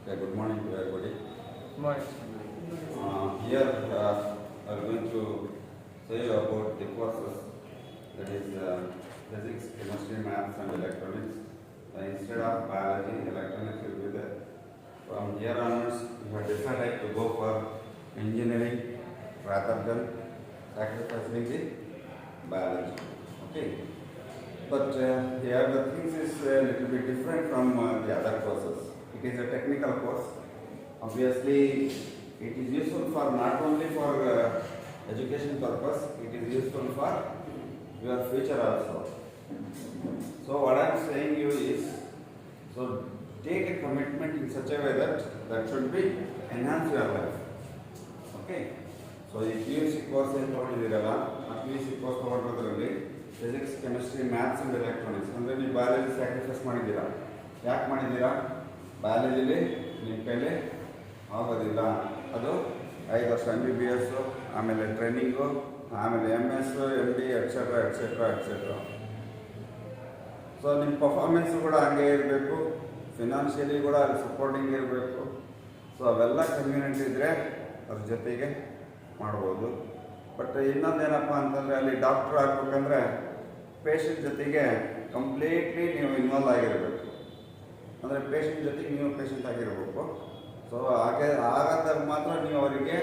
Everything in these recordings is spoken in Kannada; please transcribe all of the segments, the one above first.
Okay, good morning to everybody. Good morning. Here I'm going to say about the courses, that is physics, chemistry, maths and electronics. Instead of biology, electronics will be there. From here onwards, we have decided to go for engineering rather than sacrificing the biology. Okay. But here the things is a little bit different from the other courses. It is a technical course. Obviously, it is useful for not only for education purpose, it is useful for your future also. So what I am saying you is, so take a commitment in such a way that should be enhance your life. Okay. So ಈ PUC ಕೋರ್ಸ್ ಏನು ತಗೊಂಡಿದ್ದೀರಲ್ಲ, ಆ PUC ಕೋರ್ಸ್ ತಗೊಂಡಿರೋದ್ರಲ್ಲಿ physics, chemistry, maths and electronics ಅಂದರೆ ನೀವು ಬಯಾಲಜಿ ಸ್ಯಾಕ್ರಿಫೈಸ್ ಮಾಡಿದ್ದೀರಾ. ಯಾಕೆ ಮಾಡಿದ್ದೀರಾ? ಬಯಾಲಜಿಲಿ ನಿಮ್ಮ ಕೈಲಿ ಆಗೋದಿಲ್ಲ. ಅದು 5 ವರ್ಷ MBBS, ಆಮೇಲೆ ಟ್ರೈನಿಂಗು, ಆಮೇಲೆ MS, MD et cetera etcetera et cetera. So ನಿಮ್ಮ ಪರ್ಫಾರ್ಮೆನ್ಸು ಕೂಡ ಹಂಗೆ ಇರಬೇಕು, ಫಿನಾನ್ಷಿಯಲಿ ಕೂಡ ಅಲ್ಲಿ ಸಪೋರ್ಟಿಂಗ್ ಇರಬೇಕು. ಸೊ ಅವೆಲ್ಲ ಕಮ್ಯುನಿಟಿ ಇದ್ದರೆ ಅದ್ರ ಜೊತೆಗೆ ಮಾಡ್ಬೋದು. ಬಟ್ ಇನ್ನೊಂದೇನಪ್ಪ ಅಂತಂದರೆ ಅಲ್ಲಿ ಡಾಕ್ಟ್ರ್ ಆಗ್ಬೇಕಂದ್ರೆ ಪೇಷಂಟ್ ಜೊತೆಗೆ ಕಂಪ್ಲೀಟ್ಲಿ ನೀವು ಇನ್ವಾಲ್ವ್ ಆಗಿರಬೇಕು. ಅಂದರೆ ಪೇಷಂಟ್ ಜೊತೆಗೆ ನೀವು ಪೇಷಂಟ್ ಆಗಿರಬೇಕು. ಸೊ ಹಾಗೆ ಆಗಾದಾಗ ಮಾತ್ರ ನೀವು ಅವರಿಗೆ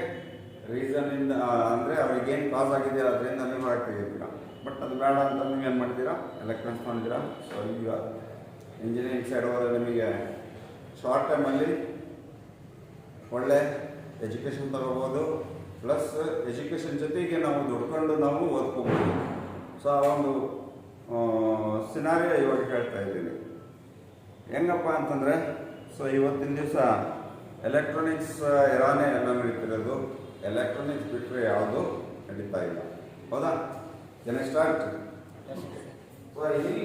ರೀಸನಿಂದ ಅಂದರೆ ಅವ್ರಿಗೇನು ಕಾಸ್ ಆಗಿದೆ ಅದರಿಂದ ನೀವು ಆಗ್ತಿದ್ದೀರ. ಬಟ್ ಅದು ಬೇಡ ಅಂತ ನೀವೇನು ಮಾಡ್ತೀರಾ? ಎಲೆಕ್ಟ್ರಾನಿಕ್ಸ್ ಮಾಡಿದ್ದೀರಾ. ಸೊ ಈಗ ಇಂಜಿನಿಯರಿಂಗ್ ಸೈಡ್ ಹೋದರೆ ನಿಮಗೆ ಶಾರ್ಟ್ ಟೈಮಲ್ಲಿ ಒಳ್ಳೆ ಎಜುಕೇಷನ್ ತಗೋಬೋದು. ಪ್ಲಸ್ ಎಜುಕೇಷನ್ ಜೊತೆಗೆ ನಾವು ದುಡ್ಕೊಂಡು ನಾವು ಓದ್ಕೋಬೋದು. ಸೊ ಆ ಒಂದು ಸಿನಾರಿಯೋ ಇವಾಗ ಹೇಳ್ತಾ ಇದ್ದೀನಿ. ಹೆಂಗಪ್ಪ ಅಂತಂದರೆ, ಸೊ ಇವತ್ತಿನ ದಿವಸ ಎಲೆಕ್ಟ್ರಾನಿಕ್ಸ್ ಎರಾನೇ ಎಲ್ಲ ನಡೀತಿರೋದು. ಎಲೆಕ್ಟ್ರಾನಿಕ್ಸ್ ಬಿಟ್ಟರೆ ಯಾವುದು ನಡೀತಾ ಇಲ್ಲ. ಹೌದಾ? ಜನ ಸ್ಟಾರ್ಟ್. ಸೊ ಇಲ್ಲಿ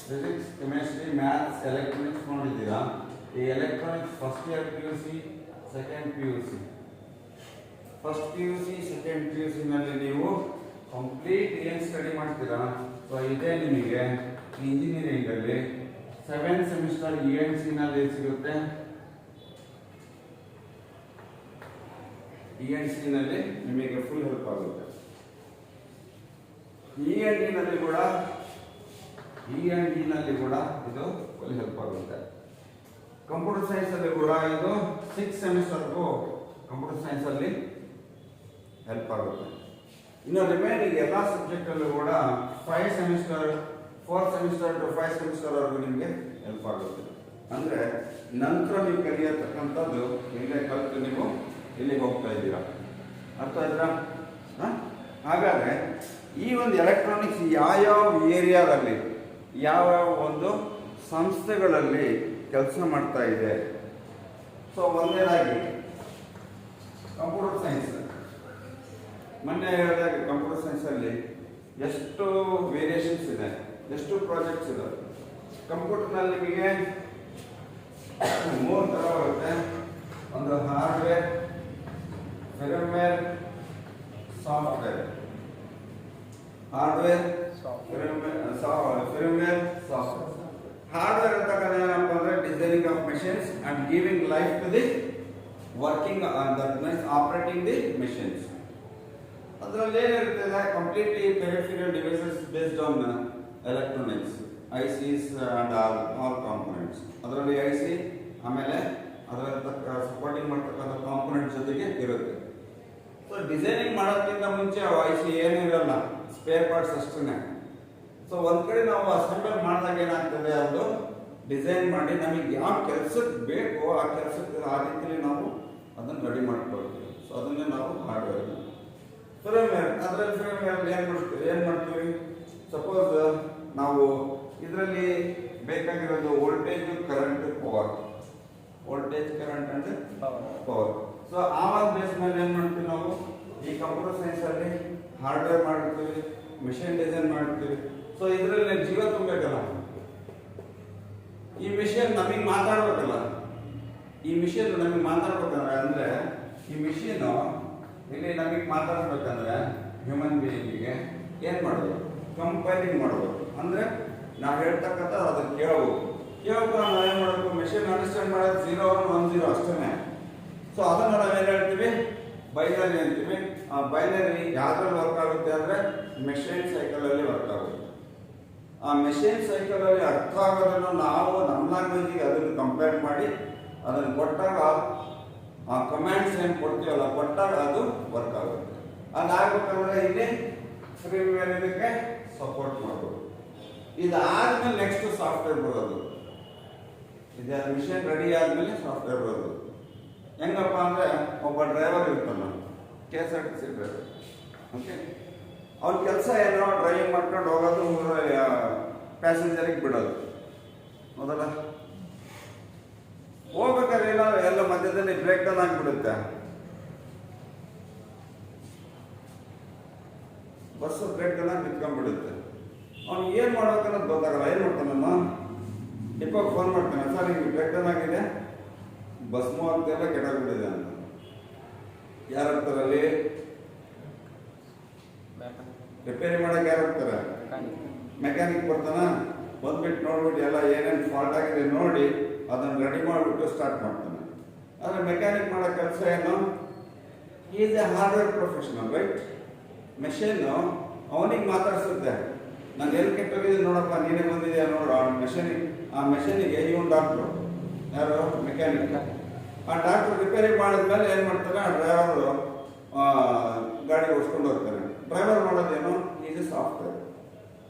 ಫಿಸಿಕ್ಸ್, ಕೆಮಿಸ್ಟ್ರಿ, ಮ್ಯಾಥ್ಸ್, ಎಲೆಕ್ಟ್ರಾನಿಕ್ಸ್ ನೋಡಿದ್ದೀರಾ. ಈ electronics first year PUC, second PUC. First PUC, second PUCನಲ್ಲಿ ನೀವು ಕಂಪ್ಲೀಟ್ ಏನು ಸ್ಟಡಿ ಮಾಡ್ತೀರಾ. ಸೊ ಇದೇ ನಿಮಗೆ ಇಂಜಿನಿಯರಿಂಗಲ್ಲಿ 7th ಸೆಮಿಸ್ಟರ್ ENC-ನಲ್ಲಿ ಸಿಗುತ್ತೆ. ENC-ನಲ್ಲಿ ನಿಮಗೆ ಫುಲ್ ಹೆಲ್ಪ್ ಆಗುತ್ತೆ. END-ನಲ್ಲಿ ಕೂಡ ಇದು ಫುಲ್ ಹೆಲ್ಪ್ ಆಗುತ್ತೆ. ಕಂಪ್ಯೂಟರ್ ಸೈನ್ಸಲ್ಲಿ ಕೂಡ ಇದು 6th ಸೆಮಿಸ್ಟರ್ಗೂ ಕಂಪ್ಯೂಟರ್ ಸೈನ್ಸಲ್ಲಿ ಹೆಲ್ಪ್ ಆಗುತ್ತೆ. ಇನ್ನು ರಿಮೈನಿಂಗ್ ಎಲ್ಲ ಸಬ್ಜೆಕ್ಟಲ್ಲೂ ಕೂಡ 5 semester 4th semester to 5th ಸೆಮಿಸ್ಟರ್ವರೆಗೂ ನಿಮಗೆ ಹೆಲ್ಪ್ ಆಗುತ್ತೆ. ಅಂದರೆ ನಂತರ ನೀವು ಕಲಿಯತಕ್ಕಂಥದ್ದು ಇಲ್ಲೇ ಕಲಿತು ನೀವು ಇಲ್ಲಿಗೆ ಹೋಗ್ತಾ ಇದ್ದೀರಾ. ಅರ್ಥ ಆಯ್ತಾ? ಹಾಗಾದರೆ ಈ ಒಂದು ಎಲೆಕ್ಟ್ರಾನಿಕ್ಸ್ ಯಾವ್ಯಾವ ಏರಿಯಾದಲ್ಲಿ ಯಾವ್ಯಾವ ಒಂದು ಸಂಸ್ಥೆಗಳಲ್ಲಿ ಕೆಲಸ ಮಾಡ್ತಾ ಇದೆ. ಸೊ ಒಂದೇದಾಗಿ ಕಂಪ್ಯೂಟರ್ ಸೈನ್ಸ್. ಮೊನ್ನೆ ಹೇಳಿದಾಗ ಕಂಪ್ಯೂಟರ್ ಸೈನ್ಸಲ್ಲಿ ಎಷ್ಟು ವೇರಿಯೇಷನ್ಸ್ ಇದೆ, ಎಷ್ಟು ಪ್ರಾಜೆಕ್ಟ್ಸ್ ಇದೆ. ಕಂಪ್ಯೂಟರ್ನಲ್ಲಿ ನಿಮಗೆ 3 ಥರ ಬರುತ್ತೆ. ಒಂದು hardware, firmware, software. Hardware, firmware, software. Hardware ಅಂತಕ್ಕಂಥ ಏನಪ್ಪ ಅಂದರೆ designing of machines and giving life to the working that means operating the machines. ಅದರಲ್ಲಿ ಏನಿರ್ತದೆ? Completely peripheral devices based on electronics, ICs and all components. ಅದರಲ್ಲಿ IC ಆಮೇಲೆ ಅದರ ಸಪೋರ್ಟಿಂಗ್ ಮಾಡ್ತಕ್ಕಂಥ ಕಾಂಪೊನೆಂಟ್ ಜೊತೆಗೆ ಇರುತ್ತೆ. ಸೊ ಡಿಸೈನಿಂಗ್ ಮಾಡೋದಕ್ಕಿಂತ ಮುಂಚೆ IC ಏನಿರಲ್ಲ, ಸ್ಪೇರ್ ಪಾರ್ಟ್ಸ್ ಅಷ್ಟೇ. ಸೊ ಒಂದು ಕಡೆ ನಾವು ಅಸೆಂಬಲ್ ಮಾಡಿದಾಗ ಏನಾಗ್ತದೆ, ಅದು ಡಿಸೈನ್ ಮಾಡಿ ನಮಗೆ ಯಾವ ಕೆಲಸಕ್ಕೆ ಬೇಕೋ ಆ ಕೆಲಸಕ್ಕೆ ಆ ರೀತಿಯಲ್ಲಿ ನಾವು ಅದನ್ನು ರೆಡಿ ಮಾಡ್ಕೊಳ್ತೀವಿ. ಸೊ ಅದನ್ನೇ ನಾವು ಹಾರ್ಡ್ವೇರ್. ಫರ್ಮ್ವೇರ್, ಅದರಲ್ಲಿ ಫರ್ಮ್ವೇರ್ ಏನು ಮಾಡ್ತೀವಿ? ಸಪೋಸ್ ನಾವು ಇದರಲ್ಲಿ ಬೇಕಾಗಿರೋದು voltage, current, power. Voltage, current and power. So ಆ ಒಂದು ಬೇಸ್ ಮೇಲೆ ಏನು ಮಾಡ್ತೀವಿ ನಾವು ಈ ಕಂಪ್ಯೂಟರ್ ಸೈನ್ಸಲ್ಲಿ ಹಾರ್ಡ್ವೇರ್ ಮಾಡ್ತೀವಿ, ಮಿಷಿನ್ ಡಿಸೈನ್ ಮಾಡ್ತೀವಿ. ಸೊ ಇದರಲ್ಲಿ ಜೀವ ತುಂಬಬೇಕಲ್ಲ. ಈ ಮಿಷಿನ್ ನಮಗೆ ಮಾತಾಡ್ಬೇಕಲ್ಲ. ಈ ಮಿಷಿನ್ ನಮಗೆ ಮಾತಾಡ್ಬೇಕಂದ್ರೆ ಅಂದರೆ ಈ ಮಿಷಿನು ಇಲ್ಲಿ ನಮಗೆ ಮಾತಾಡ್ಬೇಕಂದ್ರೆ ಹ್ಯೂಮನ್ ಬೀಯಿಂಗಿಗೆ ಏನು ಮಾಡಬೇಕು? ಕಂಪೈಲಿಂಗ್ ಮಾಡಬೇಕು. ಅಂದರೆ ನಾವು ಹೇಳ್ತಕ್ಕಂಥ ಅದನ್ನು ಕೇಳಬೇಕು. ಕೇಳಬೇಕು ನಾವು ಏನು ಮಾಡಬೇಕು? ಮೆಷಿನ್ ಅಂಡರ್ಸ್ಟ್ಯಾಂಡ್ ಮಾಡೋದು 0 1 ಸೊ ಅದನ್ನು ನಾವೇನು ಹೇಳ್ತೀವಿ, ಬೈನರಿ ಅಂತೀವಿ. ಆ ಬೈನರಿ ಯಾವ್ದ್ರಲ್ಲಿ ವರ್ಕ್ ಆಗುತ್ತೆ ಅಂದರೆ ಮೆಷಿನ್ ಸೈಕಲಲ್ಲಿ ವರ್ಕ್ ಆಗುತ್ತೆ. ಆ ಮೆಷಿನ್ ಸೈಕಲಲ್ಲಿ ಅರ್ಥ ಆಗೋದನ್ನು ನಾವು ನಮ್ಮ ಲ್ಯಾಂಗ್ವೇಜಿಗೆ ಅದನ್ನು ಕಂಪೇರ್ ಮಾಡಿ ಅದನ್ನು ಕೊಟ್ಟಾಗ ಆ ಕಮ್ಯಾಂಡ್ಸ್ ಏನು ಕೊಡ್ತೀವಲ್ಲ ಕೊಟ್ಟಾಗ ಅದು ವರ್ಕ್ ಆಗುತ್ತೆ. ಅದಾಗಬೇಕಂದ್ರೆ ಇಲ್ಲಿ ಫ್ರೀವೇರ್ ಇದಕ್ಕೆ ಸಪೋರ್ಟ್ ಮಾಡ್ಬೋದು. ಇದಾದ್ಮೇಲೆ ನೆಕ್ಸ್ಟ್ ಸಾಫ್ಟ್ವೇರ್ ಬರೋದು. ಇದು ಮಿಷನ್ ರೆಡಿ ಆದಮೇಲೆ ಸಾಫ್ಟ್ವೇರ್ ಬರೋದು. ಹೆಂಗಪ್ಪ ಅಂದರೆ ಒಬ್ಬ ಡ್ರೈವರ್ ಇರ್ತಾನೆ, KSRTC ಡ್ರೈವರ್. ಓಕೆ, ಅವ್ನ ಕೆಲಸ ಏನೋ ಡ್ರೈವಿಂಗ್ ಮಾಡ್ಕೊಂಡು ಹೋಗೋದು, ಪ್ಯಾಸೆಂಜರಿಗೆ ಬಿಡೋದು. ಹೌದಲ್ಲ, ಹೋಗ್ಬೇಕಾದ್ರೆ ಏನಾದ್ರು ಎಲ್ಲ ಮಧ್ಯದಲ್ಲಿ ಬ್ರೇಕ್ ಡೌನ್ ಆಗಿಬಿಡುತ್ತೆ, ಬಸ್ಸು ಬ್ರೇಕ್ ಡೌನ್ ಆಗಿ ನಿಂತ್ಕೊಂಡ್ಬಿಡುತ್ತೆ. ಅವ್ನು ಏನು ಮಾಡ್ಬೇಕನ್ನೋದು ಗೊತ್ತಾಗಲ್ಲ. ಏನು ಮಾಡ್ತಾನೆ, ನಾನು ಡಿಪೋಗೆ ಫೋನ್ ಮಾಡ್ತಾನೆ, ಸರ್ ಹಿಂಗೆ ಬ್ರೇಕ್ ಡೌನ್ ಆಗಿದೆ, ಬಸ್ ಮೂವ್ ಆಗ್ತಾಯಿಲ್ಲ, ಕೆಟ್ಟೋಗ್ಬಿಟ್ಟಿದೆ ಅಂತ. ಯಾರು ಹೋಗ್ತಾರಲ್ಲಿ? ರಿಪೇರಿ ಮಾಡೋಕೆ ಯಾರು ಹೋಗ್ತಾರೆ? ಮೆಕ್ಯಾನಿಕ್ ಬರ್ತಾನ, ಬಂದ್ಬಿಟ್ಟು ನೋಡ್ಬಿಟ್ಟು ಎಲ್ಲ ಏನೇನು ಫಾಲ್ಟ್ ಆಗಿದೆ ನೋಡಿ ಅದನ್ನು ರೆಡಿ ಮಾಡಿಬಿಟ್ಟು ಸ್ಟಾರ್ಟ್ ಮಾಡ್ತಾನೆ. ಆದರೆ ಮೆಕ್ಯಾನಿಕ್ ಮಾಡೋ ಕೆಲಸ ಏನು? Is A hardware professional, right? Machine ಅವನಿಗೆ ಮಾತಾಡ್ಸುತ್ತೆ, ನಾನು ಎಲ್ಲಿ ಕೆಟ್ಟೋಗಿದೆ ನೋಡಪ್ಪ, ನೀನೇ ಬಂದಿದೆಯಾ ನೋಡು. ಆ ಮೆಷಿನಿಗೆ ಇವನು ಡಾಕ್ಟ್ರು, ಯಾರು? ಮೆಕ್ಯಾನಿಕ್. ಆ ಡಾಕ್ಟ್ರು ರಿಪೇರಿ ಮಾಡಿದ್ಮೇಲೆ ಏನು ಮಾಡ್ತಾರೆ, ಆ ಡ್ರೈವರು ಗಾಡಿ ಓಡಿಸ್ಕೊಂಡು ಹೋಗ್ತಾನೆ. ಡ್ರೈವರ್ ಮಾಡೋದೇನು? Is a software.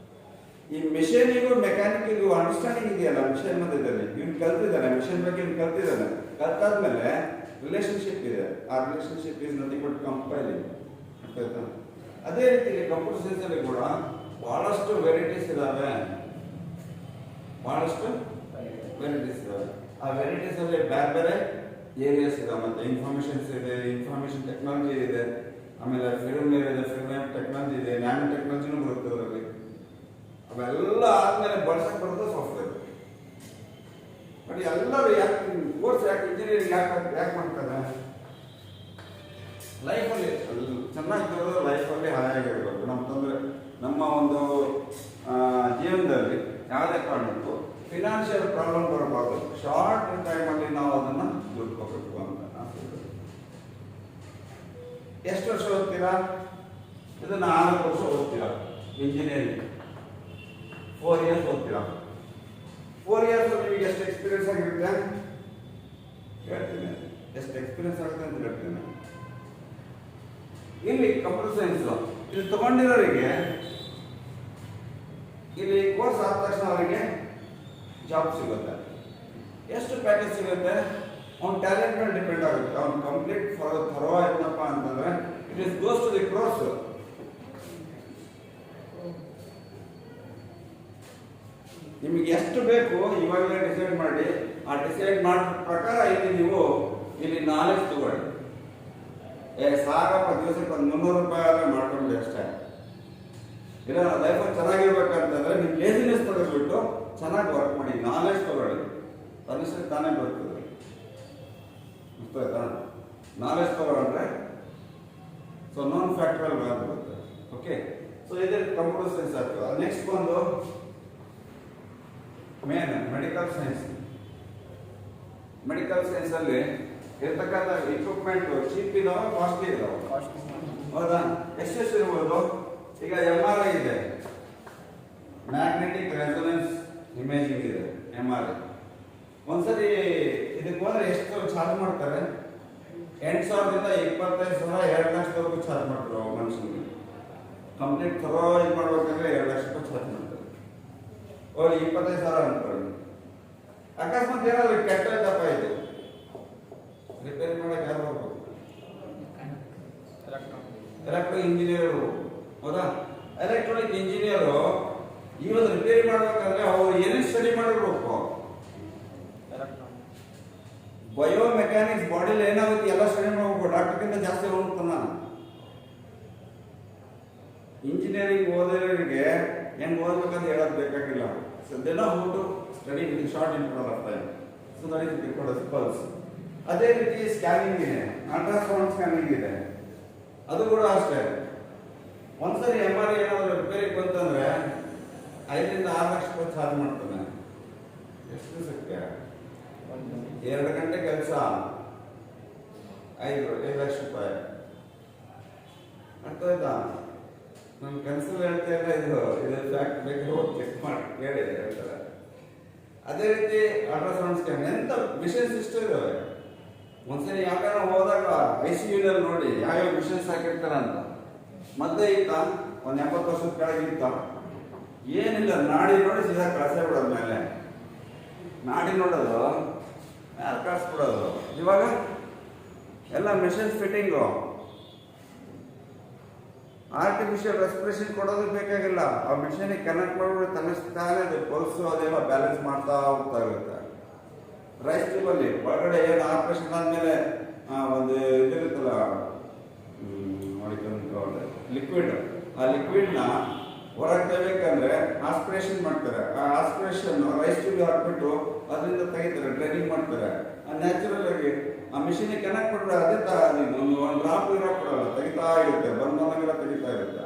ಈ ಮೆಷಿನಿಗೂ ಮೆಕ್ಯಾನಿಕ್ಕಿಗೂ ಅಂಡರ್ಸ್ಟ್ಯಾಂಡಿಂಗ್ ಇದೆಯಲ್ಲ ಮಿಷನ್ ಮಧ್ಯದಲ್ಲಿ, ಇವ್ನು ಕಲ್ತಿದ್ದಾನೆ, ಮಿಷನ್ ಬಗ್ಗೆ ಇವ್ನು ಕಲ್ತಿದ್ದಾನೆ. ಕಲ್ತಾದ್ಮೇಲೆ ರಿಲೇಷನ್ಶಿಪ್ ಇದೆ. ಆ relationship is nothing but compiling. ಆಯ್ತಾ? ಅದೇ ರೀತಿ ಕಂಪ್ಯೂಟರ್ ಸೈನ್ಸಲ್ಲಿ ಕೂಡ ಬಹಳಷ್ಟು ವೆರೈಟೀಸ್ ಇದ್ದಾವೆ. ಬಹಳಷ್ಟು ವೆರೈಟೀಸ್ ಇದ್ದಾವೆ. ಆ ವೆರೈಟೀಸಲ್ಲಿ ಬೇರೆ ಬೇರೆ ಏರಿಯಾಸ್ ಇದಾವೆ. ಮತ್ತು ಇನ್ಫಾರ್ಮೇಷನ್ಸ್ ಇದೆ, ಇನ್ಫಾರ್ಮೇಷನ್ ಟೆಕ್ನಾಲಜಿ ಇದೆ, ಆಮೇಲೆ ಫಿಲ್ಮ್ ಇದೆ, ಫಿಲ್ಮ್ ಟೆಕ್ನಾಲಜಿ ಇದೆ, ನ್ಯಾನೋ ಟೆಕ್ನಾಲಜಿನೂ ಬರುತ್ತೆ ಅದರಲ್ಲಿ. ಅವೆಲ್ಲ ಆದ್ಮೇಲೆ ಬಳಸಕ್ಕೆ ಬರೋದು ಸಾಫ್ಟ್ವೇರ್. ಬಟ್ ಎಲ್ಲರೂ ಯಾಕೆ ಕೋರ್ಸ್, ಯಾಕೆ ಇಂಜಿನಿಯರಿಂಗ್ ಯಾಕೆ ಮಾಡ್ತಾರೆ? ಲೈಫಲ್ಲಿ ಚೆನ್ನಾಗಿರೋದು, ಲೈಫಲ್ಲಿ ಹಾಯಾಗಿರ್ಬೇಕು. ನಮ್ಮ ತೊಂದರೆ, ನಮ್ಮ ಒಂದು ಜೀವನದಲ್ಲಿ ಯಾವುದೇ ಕಾರಣಕ್ಕೂ ಫಿನಾನ್ಷಿಯಲ್ ಪ್ರಾಬ್ಲಮ್ ಬರಬಾರ್ದು. ಶಾರ್ಟ್ ಟೈಮಲ್ಲಿ ನಾವು ಅದನ್ನು ದುಡ್ಕೋಬೇಕು ಅಂತ. ಎಷ್ಟು ವರ್ಷ ಓದ್ತೀರಾ? ಇದು 4 ವರ್ಷ ಓದ್ತೀರಾ ಇಂಜಿನಿಯರಿಂಗ್. 4 ಇಯರ್ಸ್ ಓದ್ತೀರಾ. 4 ಇಯರ್ಸ್ ನಿಮಗೆ ಎಷ್ಟು ಎಕ್ಸ್ಪೀರಿಯನ್ಸ್ ಆಗಿರುತ್ತೆ ಹೇಳ್ತೀನಿ. ಎಷ್ಟು ಎಕ್ಸ್ಪೀರಿಯನ್ಸ್ ಆಗುತ್ತೆ ಅಂತ ಹೇಳ್ತೀನಿ. ಇಲ್ಲಿ ಕಂಪ್ಯೂಟರ್ ಸೈನ್ಸ್ ಇಲ್ಲಿ ತಗೊಂಡಿರೋರಿಗೆ ಇಲ್ಲಿ ಕೋರ್ಸ್ ಆದ ತಕ್ಷಣ ಅವರಿಗೆ ಜಾಬ್ ಸಿಗುತ್ತೆ. ಎಷ್ಟು ಪ್ಯಾಕೇಜ್ ಸಿಗುತ್ತೆ? ಅವ್ನ ಟ್ಯಾಲೆಂಟ್ ಮೇಲೆ ಡಿಪೆಂಡ್ ಆಗುತ್ತೆ. ಅವ್ನು ಕಂಪ್ಲೀಟ್ ಥರೋ ಆಯ್ತಪ್ಪ ಅಂತಂದ್ರೆ it is goes to the crores. ನಿಮಗೆ ಎಷ್ಟು ಬೇಕು ಇವಾಗಲೇ ಡಿಸೈಡ್ ಮಾಡಿ. ಆ ಡಿಸೈಡ್ ಮಾಡಿದ ಪ್ರಕಾರ ನೀವು ಇಲ್ಲಿ ನಾಲೆಜ್ ತಗೊಳ್ಳಿ. ಸಾಕಪ್ಪ, ದಿವಸಕ್ಕೆ ಒಂದು 300 ರೂಪಾಯಿ ಆದರೆ ಮಾಡ್ಕೊಂಡು ಅಷ್ಟೇ. ಇಲ್ಲ ಲೈಫಲ್ಲಿ ಚೆನ್ನಾಗಿರ್ಬೇಕಂತಂದ್ರೆ ನೀವು ಲೇಸಿನೆಸ್ ತೆಗೆದ್ಬಿಟ್ಟು ಚೆನ್ನಾಗಿ ವರ್ಕ್ ಮಾಡಿ, ನಾಲೆಜ್ ತಗೊಳ್ಳಿ. ತನಿಷ್ಠ ತಾನೇ ಬರ್ತದೆ. ಗೊತ್ತಾಯ್ತಾ? ನಾಲೆಜ್ ತಗೊಳ್ರೆ ಸೊ ನಾನ್ ಫ್ಯಾಕ್ಟರಲ್ ವ್ಯಾಲ್ಯೂ ಬರುತ್ತೆ. ಓಕೆ, ಸೊ ಇದೇ ಕಂಪ್ಯೂಟರ್ ಸೈನ್ಸ್ ಆಗ್ತದೆ. ನೆಕ್ಸ್ಟ್ ಬಂದು ಮೇನ್ ಮೆಡಿಕಲ್ ಸೈನ್ಸ್. ಮೆಡಿಕಲ್ ಸೈನ್ಸಲ್ಲಿ ಇರ್ತಕ್ಕಂಥ ಇಕ್ವಿಪ್ಮೆಂಟ್ ಚೀಪ್ ಇದಾವೆ, ಕಾಸ್ಟ್ಲಿ ಇದಾವೆ. ಹೌದಾ? ಎಷ್ಟೆಷ್ಟು ಇರ್ಬೋದು? ಈಗ MRI ಇದೆ, ಮ್ಯಾಗ್ನೆಟಿಕ್ ರೆಸೊನೆನ್ಸ್ ಇಮೇಜಿಂಗ್ ಇದೆ, MRI. ಒಂದ್ಸರಿ ಇದಕ್ಕೆ ಹೋದ್ರೆ ಎಷ್ಟು ಚಾರ್ಜ್ ಮಾಡ್ತಾರೆ? 8,000ದಿಂದ 25,000, 2 ಲಕ್ಷದವರೆಗೂ ಚಾರ್ಜ್ ಮಾಡ್ತಾರೆ ಮನುಷ್ಯನಿಗೆ. ಕಂಪ್ಲೀಟ್ ಥರೋ ಇದು ಮಾಡ್ಬೇಕಂದ್ರೆ 2 ಲಕ್ಷ ರೂಪಾಯಿ ಚಾರ್ಜ್ ಮಾಡ್ತಾರೆ. ಅವ್ರು 25,000 ಅನ್ಕೊಳ್ಳಿ. ಅಕಸ್ಮಾತ್ ಏನಾದ್ರು ಕೆಟ್ಟದಪ್ಪ ಇದು ರಿಪೇರಿ ಮಾಡಕ್ಕೆ ಯಾರು ಹೋಗ್ಬೇಕು? Electric engineer. ಹೌದಾ? ಎಲೆಕ್ಟ್ರಾನಿಕ್ ಇಂಜಿನಿಯರು ಇವತ್ತು ರಿಪೇರಿ ಮಾಡ್ಬೇಕಂದ್ರೆ ಅವ್ರು ಏನೇನು ಸ್ಟಡಿ ಮಾಡಿರ್ಬೇಕು? ಬಯೋಮೆಕ್ಯಾನಿಕ್ಸ್ ಬಾಡಿಲಿ ಏನಾಗುತ್ತೆ ಎಲ್ಲ ಸ್ಟಡಿ ಮಾಡ್ಬೇಕು. ಡಾಕ್ಟರ್ಗಿಂತ ಜಾಸ್ತಿ ಹೋಗ್ತಾನ. ಇಂಜಿನಿಯರಿಂಗ್ ಓದೋರಿಗೆ ಹೆಂಗೆ ಓದ್ಬೇಕಂತ ಹೇಳೋದು ಬೇಕಾಗಿಲ್ಲ. So they know how to study with short interval of time. So that is called pulse. ಅದೇ ರೀತಿ ಸ್ಕ್ಯಾನಿಂಗ್ ಇದೆ, ಅಲ್ಟ್ರಾಸೌಂಡ್ ಸ್ಕ್ಯಾನಿಂಗ್ ಇದೆ, ಅದು ಕೂಡ ಅಷ್ಟೇ. ಒಂದ್ಸರಿ MRI ಏನಾದ್ರು ರಿಪೇರಿಗೆ ಬಂತಂದ್ರೆ 5ರಿಂದ 6 ಲಕ್ಷ ರೂಪಾಯಿ ಚಾರ್ಜ್ ಮಾಡ್ತಾನೆ. ಎಷ್ಟು ದಿವಸಕ್ಕೆ? 2 ಗಂಟೆ ಕೆಲಸ. 5 ಲಕ್ಷ ರೂಪಾಯಿ. ಅರ್ಥ ಆಯ್ತಾ? ನಮ್ಮ ಕನಸಲ್ಲಿ ಹೇಳ್ತಾ ಇಲ್ಲ, ಇದು ಫ್ಯಾಕ್ಟ್ ಬೇಕಾದ್ರೆ ಹೋಗಿ ಚೆಕ್ ಮಾಡಿ ಕೇಳಿ ಹೇಳ್ತಾರೆ. ಅದೇ ರೀತಿ ಅಲ್ಟ್ರಾಸೌಂಡ್ ಸ್ಕ್ಯಾನ್ ಎಂತ ಮಿಷನ್ಸ್ ಇಷ್ಟು ಇದಾವೆ. ಒಂದ್ಸರಿ ಯಾಕಂದ್ರೆ ಹೋದಾಗ ICU ನೋಡಿ ಯಾವ್ಯಾವ ಮಿಷನ್ಸ್ ಹಾಕಿರ್ತಾರ ಅಂತ. ಮತ್ತೆ ಇತ್ತ ಒಂದು 70 ವರ್ಷದ ಕೆಳಗೆ ಇತ್ತ ಏನಿಲ್ಲ, ನಾಡಿ ನೋಡಿ ಸೀದಾ ಕಳ್ಸೇ ಬಿಡೋದು ಮೇಲೆ, ನಾಡಿ ನೋಡೋದು ಯಾರು ಕಳ್ಸ್ಬಿಡೋದು. ಇವಾಗ ಎಲ್ಲ ಮಿಷನ್ಸ್ ಫಿಟ್ಟಿಂಗು, ಆರ್ಟಿಫಿಷಿಯಲ್ ರೆಸ್ಪಿರೇಷನ್ ಕೊಡೋದು ಬೇಕಾಗಿಲ್ಲ. ಆ ಮಿಷನಿಗೆ ಕನೆಕ್ಟ್ ಮಾಡಿಬಿಟ್ಟು ತನ್ನಿಸ್ತಾನೆ ಅದು ಪಲ್ಸು ಅದೆಲ್ಲ ಬ್ಯಾಲೆನ್ಸ್ ಮಾಡ್ತಾ ಹೋಗ್ತಾ ಇರುತ್ತೆ. ರೈಸ್ ಟ್ಯೂಬಲ್ಲಿ ಒಳಗಡೆ ಏನು ಆಪರೇಷನ್ ಆದಮೇಲೆ ಒಂದು ಇದಿರುತ್ತಲ್ಲ ಲಿಕ್ವಿಡ್, ಆ ಲಿಕ್ವಿಡ್ನ ಹೊರಗೆ ತೆಗಿಬೇಕಂದ್ರೆ ಆಸ್ಪಿರೇಷನ್ ಮಾಡ್ತಾರೆ. ಆ ಆಸ್ಪಿರೇಷನ್ ರೈಸ್ ಟ್ಯೂಬ್ ಹಾಕ್ಬಿಟ್ಟು ಅದರಿಂದ ತೆಗಿತಾರೆ, ಡ್ರೈನಿಂಗ್ ಮಾಡ್ತಾರೆ. ನ್ಯಾಚುರಲ್ ಆಗಿ ಆ ಮಿಷಿನಿಗೆ ಕನೆಕ್ಟ್ ಮಾಡಿದ್ರೆ ಅದೇ ಒಂದು ಡ್ರಾಪ್ ಕೊಡಲ್ಲ, ತೆಗಿತಾ ಇರುತ್ತೆ, ಬಂದಾಗೆಲ್ಲ ತೆಗಿತಾ ಇರುತ್ತೆ.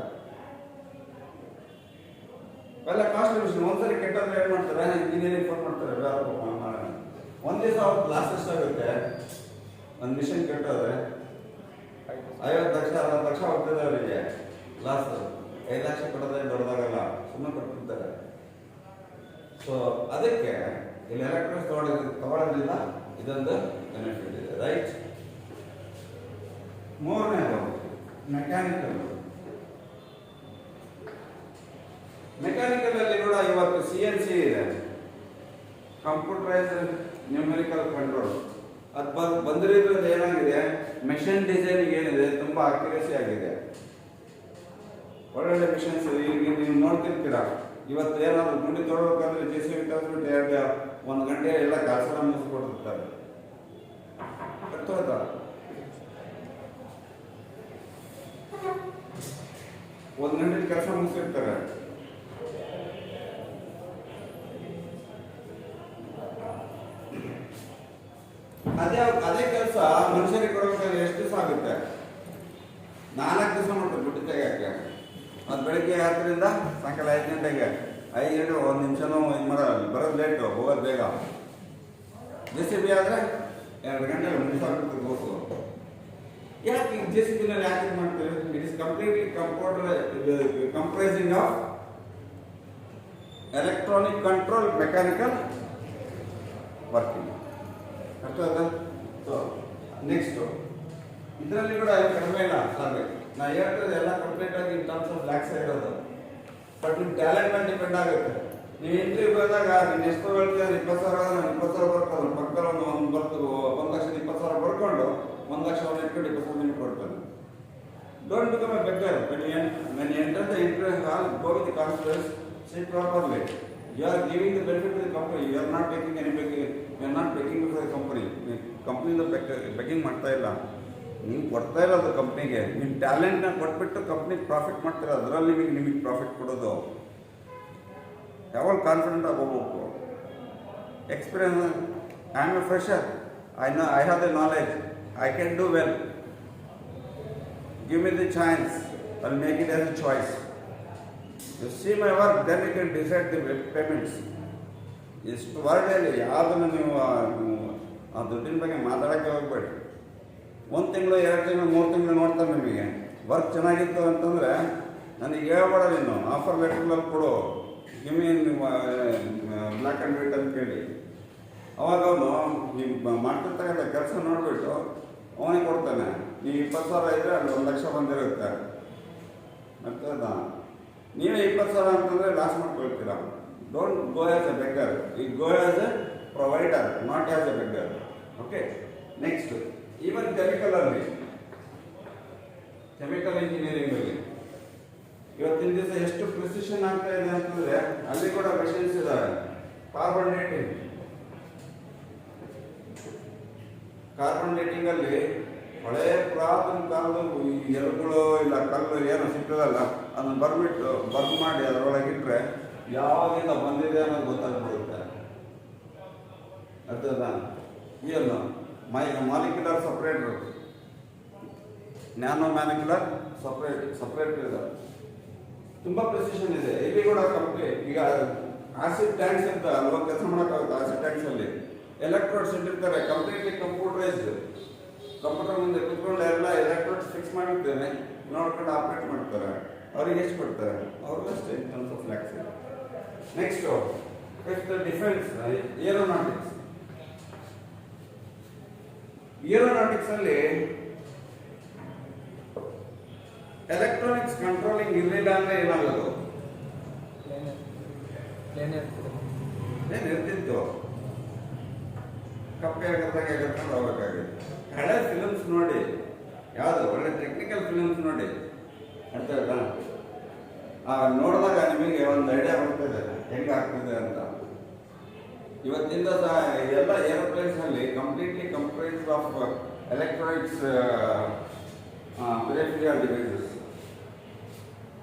ಎಲ್ಲ ಕಾಸ್ಟ್ಲಿ ಮಿಷಿನ್. ಒಂದ್ಸರಿ ಕೆಟ್ಟದ್ರೆ ಏನು ಮಾಡ್ತಾರೆ, ಇಂಜಿನಿಯರಿಂಗ್ ಫೋನ್ ಮಾಡ್ತಾರೆ, ಒಂದು ದಿವಸ ಅವ್ರು ಲಾಸ್ ಎಷ್ಟಾಗುತ್ತೆ. ಒಂದು ಮಿಷಿನ್ ಕೆಟ್ಟೋದ್ರೆ 50 ಲಕ್ಷ 60 ಲಕ್ಷ ಹೋಗ್ತದೆ ಅವರಿಗೆ ಲಾಸ್. 5 ಲಕ್ಷ ಕೊಡೋದೇ ದೊಡ್ಡದಾಗಲ್ಲ, ಸುಮ್ಮನೆ ಕೊಟ್ಬಿಡ್ತಾರೆ. ಸೊ ಅದಕ್ಕೆ ಇಲ್ಲಿ ಎಲೆಕ್ಟ್ರಾನಿಕ್ಸ್ ತಗೊಳ್ಳೋದ್ರಿಂದ ಇದೊಂದು ಬೆನಿಫಿಟ್ ಇದೆ, ರೈಟ್? ಮೂರನೇದು ಮೆಕ್ಯಾನಿಕಲ್. ಮೆಕ್ಯಾನಿಕಲ್ ಅಲ್ಲಿ ಕೂಡ ಇವತ್ತು CNC ಇದೆ, ಕಂಪ್ಯೂಟರೈಸ್ಡ್ ನ್ಯೂಮೆರಿಕಲ್ ಕಂಟ್ರೋಲ್. ಅದು ಬಂದಿರೋದ್ರಿಂದ ಏನಾಗಿದೆ, ಮೆಷಿನ್ ಡಿಸೈನಿಂಗ್ ಏನಿದೆ ತುಂಬಾ ಅಕ್ಯುರೇಸಿ ಆಗಿದೆ. ಒಳ್ಳೊಳ್ಳೆ ಮಿಷನ್ಸ್ ಈಗ ನೀವು ನೋಡ್ತಿರ್ತೀರ. ಇವತ್ತು ಏನಾದ್ರು ಗುಂಡಿ ತೊಡಬೇಕಂದ್ರೆ JCB ತಂದ್ಬಿಟ್ಟು 1 ಗಂಟೆ ಎಲ್ಲ ಕೆಲಸ ಮುಗಿಸ್ಕೊಡ್ತಿರ್ತಾರೆ. ಅರ್ಥವಾಯ್ತಾ? 1 ಗಂಟೆ ಕೆಲಸ ಮುಗಿಸಿರ್ತಾರೆ. ಅದೇ ಕೆಲಸ ಮನುಷ್ಯರಿಗೆ ಕೊಡಬೇಕಾದ್ರೆ ಎಷ್ಟು ದಿವಸ ಆಗುತ್ತೆ? 4 ದಿವಸ ಮಾಡ್ತಾರೆ ಗುಡ್ಡಿ ತೆಗಿಯಕ್ಕೆ. ಅದು ಬೆಳಿಗ್ಗೆ 10ರಿಂದ ಸಾಯಂಕಾಲ 5 ಗಂಟೆಗೆ. 5 ಗಂಟೆ 1 ನಿಮಿಷನೂ ಇದು ಮಾಡೋದು, ಬರೋದು ಲೇಟು, ಹೋಗೋದು ಬೇಗ. JCB ಆದರೆ 2 ಗಂಟೆ ಮುಗಿಸಾಗ್ಬಿಡ್ತದೆ ಗೋಸು. ಯಾಕೆ JCBನಲ್ಲಿ ಯಾಕೆ ಇದು ಮಾಡ್ತೀವಿ? It is completely comprising of electronic control mechanical working. ಅರ್ಥ ಆಯ್ತಾ? ಸೊ ನೆಕ್ಸ್ಟು ಇದರಲ್ಲಿ ಕೂಡ ಕಡಿಮೆ ಇಲ್ಲ ಸಾರ್ಗೆ. ನಾ ಹೇಳ್ತದೆ ಎಲ್ಲ ಕಂಪ್ಲೀಟ್ ಆಗಿ ಇನ್ ಟರ್ಮ್ಸ್ ಆಫ್ ಲ್ಯಾಕ್ಸ್ ಇರೋದು. ಬಟ್ ನಿಮ್ಮ ಟ್ಯಾಲೆಂಟ್ ಮೇಲೆ ಡಿಪೆಂಡ್ ಆಗುತ್ತೆ. ನೀವು ಇಂಟರ್ವ್ಯೂ ಬಂದಾಗ ನೀನು ಎಷ್ಟು ಹೇಳ್ತೀವಿ 20,000 ನಾನು 20,000 ಬರ್ಕೊಂಡು ಪಕ್ಕದಲ್ಲಿ ಒಂದು ಬರ್ತದೆ 1,20,000 ಬರ್ಕೊಂಡು 1,00,000 ಇಟ್ಕೊಂಡು 20,000 ನಿಮ್ಗೆ ಕೊಡ್ತಾನೆ. Don't become A beggar. when you enter the interview hall, go with the confidence, sit properly. You are giving the benefit to the company. You are not taking any begging. You are not begging for the company. ಕಂಪ್ನಿಯಿಂದ ಬೆಗ್ಗಿಂಗ್ ಮಾಡ್ತಾ ಇಲ್ಲ, ನೀವು ಕೊಡ್ತಾ ಇರೋದು ಕಂಪ್ನಿಗೆ. ನಿಮ್ಮ ಟ್ಯಾಲೆಂಟ್ನ ಕೊಟ್ಬಿಟ್ಟು ಕಂಪ್ನಿಗೆ ಪ್ರಾಫಿಟ್ ಮಾಡ್ತೀರಾ, ಅದರಲ್ಲಿ ನಿಮಗೆ ಪ್ರಾಫಿಟ್ ಕೊಡೋದು. ಯಾವಾಗ ಕಾನ್ಫಿಡೆಂಟ್ ಆಗಿ ಹೋಗ್ಬೇಕು. Experience, I am a fresher, I have the knowledge, I can do well, give me the chance, I will make it as a choice. You see my work, then you can decide the payments. ಎಷ್ಟು ವರ್ಡಲ್ಲಿ ಯಾವುದನ್ನು ನೀವು ಆ ದುಡ್ಡಿನ ಬಗ್ಗೆ ಮಾತಾಡೋಕ್ಕೆ ಹೋಗ್ಬೇಡಿ. 1 ತಿಂಗಳು 2 ತಿಂಗಳು 3 ತಿಂಗಳು ನೋಡ್ತಾರೆ ನಿಮಗೆ. ವರ್ಕ್ ಚೆನ್ನಾಗಿತ್ತು ಅಂತಂದರೆ ನನಗೆ ಹೇಳ್ಬೇಡ, ನೀನು ಆಫರ್ ಲೆಟ್ರಲ್ಲಿ ಕೊಡು, ನಿಮಗೆ ಬ್ಲ್ಯಾಕ್ ಆ್ಯಂಡ್ ವೈಟ್ ಅಂತ ಕೇಳಿ. ಅವಾಗ ಅವನು ನೀವು ಮಾಡ್ತಿರ್ತಕ್ಕಂಥ ಕೆಲಸ ನೋಡಿಬಿಟ್ಟು ಅವನಿಗೆ ಕೊಡ್ತಾನೆ. ನೀವು 20,000 ಇದ್ದರೆ ಅಲ್ಲಿ 1,00,000 ಬಂದಿರುತ್ತೆ. ಅರ್ಥಾಯ್ತಾ? ನೀವೇ 20,000 ಅಂತಂದರೆ ಲಾಸ್ ಮಾಡ್ಕೊಳ್ತೀರಾ. Don't go as a beggar, ಈ go as a provider, not as a beggar. Okay, next even ಕೆಮಿಕಲಲ್ಲಿ, ಕೆಮಿಕಲ್ ಇಂಜಿನಿಯರಿಂಗಲ್ಲಿ ಇವತ್ತಿನ ದಿವಸ ಎಷ್ಟು ಪ್ರಿಸಿಷನ್ ಆಗ್ತಾ ಇದೆ ಅಂತಂದರೆ ಅಲ್ಲಿ ಕೂಡ ಮೆಷಿನ್ಸ್ ಇದ್ದಾವೆ. ಕಾರ್ಬನ್ ಡೇಟಿಂಗಲ್ಲಿ ಹಳೆಯ ಪುರಾತನ ಕಾಲದ ಎಲುಗಳು ಇಲ್ಲ ಕಲ್ಲು ಏನೋ ಸಿಗ್ತದಲ್ಲ, ಅದನ್ನು ಬರ್ದು ಮಾಡಿ ಅದರೊಳಗಿಟ್ರೆ ಯಾವಾಗಿಂದ ಬಂದಿದೆ ಅನ್ನೋದು ಗೊತ್ತಾಗ್ಬಿಡುತ್ತೆ. ಅರ್ಥದ ಏನು ಮಾಲಿಕ್ಯುಲರ್ ಸಪ್ರೇಟ್ರು, ನ್ಯಾನೋ ಮ್ಯಾನಿಕ್ಯುಲರ್ ಸಪ್ರೇಟ್ ಇದೆ. ತುಂಬ ಪ್ರಿಸಿಷನ್ ಇದೆ. ಇಲ್ಲಿ ಕೂಡ ಕಂಪ್ಲೀಟ್. ಈಗ ಆಸಿಡ್ ಟ್ಯಾಂಕ್ಸ್ ಅಂತ ಅಲ್ವಾ ಕೆಲಸ ಮಾಡೋಕ್ಕಾಗುತ್ತೆ. ಆಸಿಡ್ ಟ್ಯಾಂಕ್ಸಲ್ಲಿ ಎಲೆಕ್ಟ್ರೋಡ್ಸ್ ಇಟ್ಟಿರ್ತಾರೆ, ಕಂಪ್ಲೀಟ್ಲಿ ಕಂಪ್ಯೂಟರೈಸ್ಡ್. ಕಂಪ್ಯೂಟರ್ ಮುಂದೆ ಕುತ್ಕೊಂಡು ಎಲ್ಲ ಎಲೆಕ್ಟ್ರಾನಿಕ್ಸ್ ಫಿಕ್ಸ್ ಮಾಡಿರ್ತೇನೆ, ನೋಡ್ಕೊಂಡು ಆಪರೇಟ್ ಮಾಡ್ತಾರೆ. ಅವ್ರಿಗೆ ಎಷ್ಟು ಕೊಡ್ತಾರೆ? ಅವ್ರಿಗೂ ಅಷ್ಟೇ in terms of lakhs. Next fifth defence aeronautics. Aeronautics ಅಲ್ಲಿ ಎಲೆಕ್ಟ್ರಾನಿಕ್ಸ್ ಕಂಟ್ರೋಲಿಂಗ್ ಇರಲಿಲ್ಲ ಅಂದ್ರೆ ಏನಾಗೋದು? ಏನಿರ್ತಿತ್ತು, ಕಪ್ಪೆ ಆಗತ್ತಾಗೆ ಕರ್ಕೊಂಡು ಹೋಗ್ಬೇಕಾಗಿತ್ತು. ಹಳೆ ಫಿಲಮ್ಸ್ ನೋಡಿ, ಯಾವುದು ಒಳ್ಳೆ ಟೆಕ್ನಿಕಲ್ ಫಿಲಮ್ಸ್ ನೋಡಿ, ಅರ್ಥ ಆಯ್ತಾ? ನೋಡಿದಾಗ ನಿಮಗೆ ಒಂದು ಐಡಿಯಾ ಬರ್ತದೆ ಹೆಂಗಾಗ್ತದೆ ಅಂತ. ಇವತ್ತಿಂದ ಎಲ್ಲ ಏರೋಪ್ಲೇನ್ಸ್ ಅಲ್ಲಿ completely comprised of electronics peripheral devices.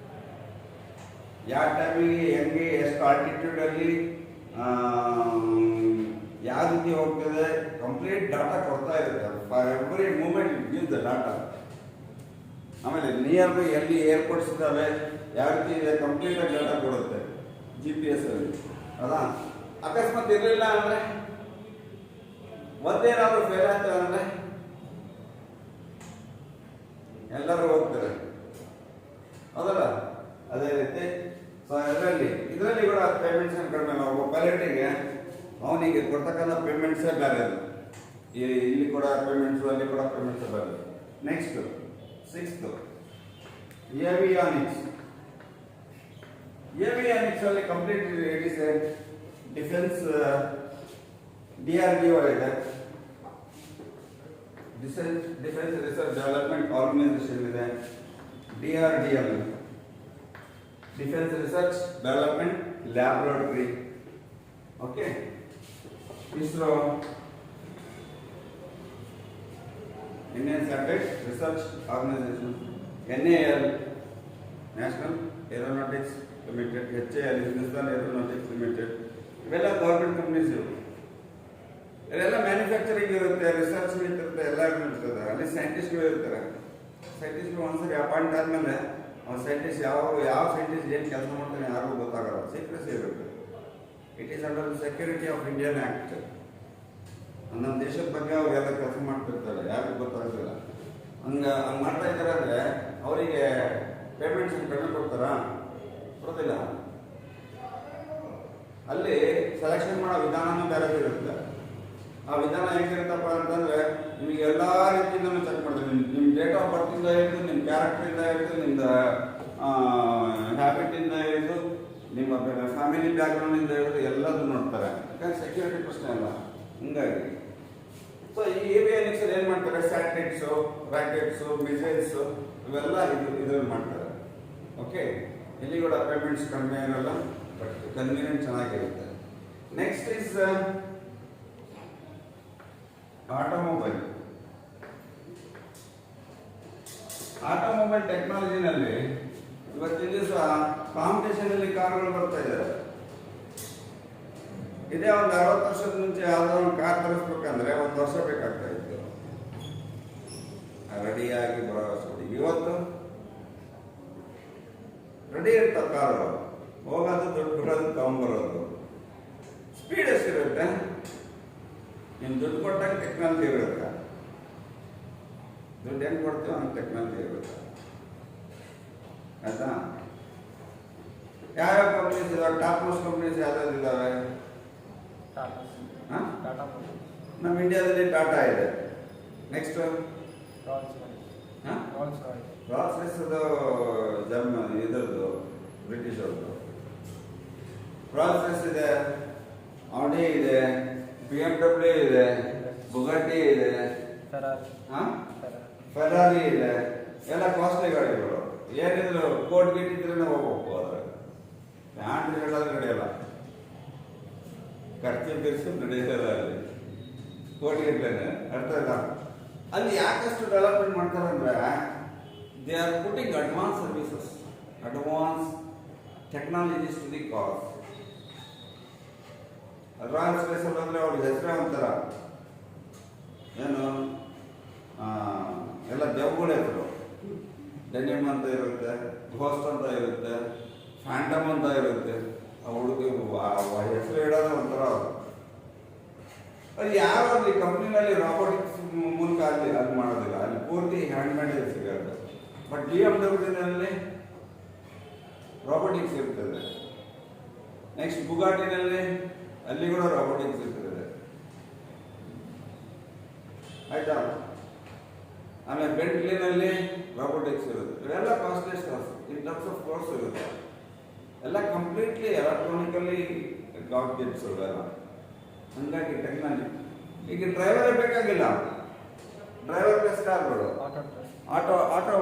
ಯಾವ ಟೈಮಿಗೆ ಹೆಂಗೆ, ಎಷ್ಟು ಆಲ್ಟಿಟ್ಯೂಡ್ ಅಲ್ಲಿ ಯಾವ ರೀತಿ ಹೋಗ್ತದೆ, ಕಂಪ್ಲೀಟ್ ಡಾಟಾ ಕೊಡ್ತಾ ಇರುತ್ತೆ. For every moment it gives the data. ಆಮೇಲೆ ನಿಯರ್ ಬೈ ಎಲ್ಲಿ ಏರ್ಪೋರ್ಟ್ಸ್ ಇದ್ದಾವೆ, ಯಾವ ರೀತಿ ಇದೆ, ಕಂಪ್ಲೀಟ್ ಆಗಿ ಡಾಟಾ ಕೊಡುತ್ತೆ GPS ಅಲ್ಲಿ. ಅಲ್ಲ, ಅಕಸ್ಮಾತ್ ಇರಲಿಲ್ಲ ಅಂದ್ರೆ, ಒಂದೇನಾದ್ರೂ ಫೇಲ್ ಆಗ್ತದೆ ಅಂದ್ರೆ ಎಲ್ಲರೂ ಹೋಗ್ತಾರೆ, ಅದಲ್ಲ? ಅದೇ ರೀತಿ ಇದರಲ್ಲಿ ಕೂಡ ಪೇಮೆಂಟ್ಸ್ ಕಡಿಮೆ. ಒಬ್ಬ ಪೈಲಟಿಗೆ ಅವನಿಗೆ ಕೊಡ್ತಕ್ಕಂಥ ಪೇಮೆಂಟ್ಸೇ ಬೇರೆ ಅದು. ಇಲ್ಲಿ ಕೂಡ ಪೇಮೆಂಟ್ಸು, ಅಲ್ಲಿ ಕೂಡ ಪೇಮೆಂಟ್ಸ್ ಬೇರೆ. Next sixth avionics. ಏವಿಯಾನಿಕ್ಸ್ ಅಲ್ಲಿ complete it is defence. DRDO ಇದೆ, ಡಿಫೆನ್ಸ್ ರಿಸರ್ಚ್ ಡೆವಲಪ್ಮೆಂಟ್ ಆರ್ಗನೈಸೇಷನ್ ಇದೆ. DRDL, defence research development laboratory. Okay. ISRO, Indian satellite research organisation. NAL, national aeronautics limited. HAL, Hindustan aeronautics limited. ಇವೆಲ್ಲ ಗೌರ್ಮೆಂಟ್ ಕಂಪ್ನೀಸ್. ಇವೆಲ್ಲ ಮ್ಯಾನುಫ್ಯಾಕ್ಚರಿಂಗ್ ಇರುತ್ತೆ, ರಿಸರ್ಚ್ ಇರುತ್ತೆ, ಎಲ್ಲ ಇರ್ತದೆ. ಅಲ್ಲಿ ಸೈಂಟಿಸ್ಟ್ಗಳು ಇರ್ತಾರೆ. ಸೈಂಟಿಸ್ಟ್ಗಳು ಒಂದ್ಸರಿ ಅಪಾಯಿಂಟ್ ಆದ್ಮೇಲೆ ಸೈಂಟಿಸ್ಟ್ ಯಾವ ಸೈಂಟಿಸ್ಟ್ ಏನು ಕೆಲಸ ಮಾಡ್ತಾನೆ ಯಾರಿಗೂ ಗೊತ್ತಾಗಲ್ಲ, ಸೀಕ್ರೆಸಿ ಇರುತ್ತೆ. It is under the security of Indian act. ನಮ್ಮ ದೇಶದ ಬಗ್ಗೆ ಅವರೆಲ್ಲ ಕೆಲಸ ಮಾಡ್ತಿರ್ತಾರೆ, ಯಾರಿಗೂ ಗೊತ್ತಾಗೋದಿಲ್ಲ. ಹಂಗೆ ಮಾಡ್ತಾ ಇದ್ದಾರೆ ಅಂದರೆ ಅವರಿಗೆ ಪೇಮೆಂಟ್ಸ್ ಕಡಿಮೆ ಕೊಡ್ತಾರಾ? ಕೊಡೋದಿಲ್ಲ. ಅಲ್ಲಿ ಸೆಲೆಕ್ಷನ್ ಮಾಡೋ ವಿಧಾನನೂ ಬೇರೆ ಇರುತ್ತೆ. ಆ ವಿಧಾನ ಹೇಗಿರುತ್ತಪ್ಪ ಅಂತಂದರೆ, ನಿಮಗೆ ಎಲ್ಲ ರೀತಿಯಿಂದಲೂ ಚೆಕ್ ಮಾಡ್ತಾರೆ. ನಿಮ್ಮ ಡೇಟ್ ಆಫ್ ಬರ್ತಿಂದ ಹಿಡಿದು, ನಿಮ್ಮ ಕ್ಯಾರೆಕ್ಟರಿಂದ ಹಿಡಿದು, ನಿಮ್ಮದು ಹ್ಯಾಬಿಟಿಂದ ಹಿಡಿದು, ನಿಮ್ಮ ಫ್ಯಾಮಿಲಿ ಬ್ಯಾಕ್ಗ್ರೌಂಡಿಂದ ಹಿಡಿದು ಎಲ್ಲದೂ ನೋಡ್ತಾರೆ. ಯಾಕಂದ್ರೆ ಸೆಕ್ಯೂರಿಟಿ ಪ್ರಶ್ನೆ ಅಲ್ಲ, ಹಿಂಗಾಗಿ. ಸೊ ಈ ಏವಿಯಾನಿಕ್ಸ್ ಏನು ಮಾಡ್ತಾರೆ? ಸ್ಯಾಟಲೈಟ್ಸು, ರಾಕೆಟ್ಸು, ಮಿಸೈಲ್ಸು ಇವೆಲ್ಲ ಇದ್ರಲ್ಲಿ ಮಾಡ್ತಾರೆ. ಓಕೆ. ಇಲ್ಲಿ ಕೂಡ ಪೇಮೆಂಟ್ಸ್ ಕಡಿಮೆ ಇರಲ್ಲ, ಬಟ್ ಕನ್ವೀನಿಯಂಟ್ ಚೆನ್ನಾಗಿರುತ್ತೆ. Next is automobile. ಆಟೋಮೊಬೈಲ್ ಟೆಕ್ನಾಲಜಿನಲ್ಲಿ ಇವತ್ತಿನ ದಿವಸ ಕಾಂಪಿಟೇಷನ್ ಅಲ್ಲಿ ಕಾರುಗಳು ಬರ್ತಾ ಇದ್ದಾರೆ. ಇದೇ ಒಂದು 60 ವರ್ಷದ ಮುಂಚೆ ಯಾವುದೋ ಒಂದು ಕಾರ್ ತರಿಸ್ಬೇಕಂದ್ರೆ 1 ವರ್ಷ ಬೇಕಾಗ್ತಾ ಇತ್ತು ರೆಡಿಯಾಗಿ ಬರೋ ಅಷ್ಟೊತ್ತಿಗೆ. ಇವತ್ತು ರೆಡಿ ಇರ್ತಾವ ಕಾರು, ಹೋಗೋದು, ದುಡ್ಡು ಬಿಡೋದು, ತಗೊಂಬರೋದು. ಸ್ಪೀಡ್ ಎಷ್ಟಿರುತ್ತೆ? ನೀನು ದುಡ್ಡು ಕೊಟ್ಟಾಗ ಟೆಕ್ನಾಲಜಿ ಇರುತ್ತೆ. ದುಡ್ಡು ಹೆಂಗೆ ಕೊಡ್ತೀವಿ ಹಂಗೆ ಟೆಕ್ನಾಲಜಿ ಇರುತ್ತೆ. ಆಯ್ತಾ? ಯಾವ್ಯಾವ ಕಂಪ್ನೀಸ್ ಇದಾವೆ? ಟಾಪ್ ಮೋಸ್ಟ್ ಕಂಪ್ನೀಸ್ ಯಾವ್ಯಾವ್ದು ಇದ್ದಾವೆ? ನಮ್ಮ ಇಂಡಿಯಾದಲ್ಲಿ ಟಾಟಾ ಇದೆ. ನೆಕ್ಸ್ಟ್ ರಾಲ್ಸ್ ರಾಯ್ಸ್ ಜರ್ಮನ್, ಇದ್ರದ್ದು ಬ್ರಿಟಿಷ್ ಅವ್ರದ್ದು. ರಾಲ್ಸ್ ರಾಯ್ಸ್ ಇದೆ, ಆಡಿ ಇದೆ, BMW ಇದೆ, ಬುಗಾಟಿ ಇದೆ, ಫೆರಾರಿ ಇದೆ. ಎಲ್ಲ ಕಾಸ್ಟ್ಲಿ ಗಾಡಿಗಳು. ಏನಿದ್ರು ಕೋಟ್ ಗೀಟ್ ಇದ್ರೆ ಹೋಗ್ಬೇಕು. ಅದ್ರ ಪ್ಯಾಂಟ್ ಹೇಳೋದು ನಡೆಯಲ್ಲ, ಖರ್ಚು ಬಿರ್ಸು ನಡೆಯೋಲ್ಲ. ಅಲ್ಲಿ ಕೋಟಿ ಗಟ್ಟಲೆ. ಅರ್ಥ ಇಲ್ಲ. ಅಲ್ಲಿ ಯಾಕಷ್ಟು ಡೆವಲಪ್ಮೆಂಟ್ ಮಾಡ್ತಾರೆ ಅಂದ್ರೆ, they are putting advance services, advance technologies to the cause. Advance ಸ್ಪೇಸಲ್ಲಿ ಅಂದರೆ ಅವ್ರಿಗೆ ಹೆಸರೇ ಒಂಥರ ಏನು, ಎಲ್ಲ ದೆವ್ಗಳ ಹೆಸರು. ಡೆನಿಮ್ ಅಂತ ಇರುತ್ತೆ, ಘೋಸ್ಟ್ ಅಂತ ಇರುತ್ತೆ, ಫ್ಯಾಂಟಮ್ ಅಂತ ಇರುತ್ತೆ. ಆ ಹುಡುಗಿ ಹೆಸರು ಇಡೋದು ಒಂಥರ. ಅದು ಯಾರು ಅಲ್ಲಿ ಕಂಪ್ನಿನಲ್ಲಿ ರಾಬೋಟಿಕ್ಸ್ ಮೂಲಕ ಅಲ್ಲಿ ಮಾಡೋದಿಲ್ಲ, ಅಲ್ಲಿ ಪೂರ್ತಿ ಹ್ಯಾಂಡ್ ಮೇಡ್ ಸಿಗುತ್ತೆ. ಬಟ್ BMW ರಾಬೋಟಿಕ್ಸ್ ಇರ್ತದೆ. ನೆಕ್ಸ್ಟ್ ಬುಗಾಟಿನಲ್ಲಿ ಅಲ್ಲಿ ಕೂಡ ರಾಬೋಟಿಕ್ಸ್ ಇರ್ತದೆ, ಆಯ್ತಾ. ಆಮೇಲೆ ಬೆಂಟ್ಲಿನಲ್ಲಿ ರಾಬೋಟಿಕ್ಸ್ ಇರುತ್ತೆ. ಇವೆಲ್ಲ costly in terms of course ಇರುತ್ತೆ. ಎಲ್ಲ ಕಂಪ್ಲೀಟ್ಲಿ ಎಲೆಕ್ಟ್ರಾನಿಕಲಿ ಆಬ್ಜೆಕ್ಟ್ಸ್ ಅವೆಲ್ಲ. ಹಂಗಾಗಿ ಟೆಕ್ನಾಲಜಿ ಈಗ ಡ್ರೈವರೇ ಬೇಕಾಗಿಲ್ಲ, ಡ್ರೈವರ್ಲೆಸ್ ಕಾರ್ಗಳು, ಆಟೋ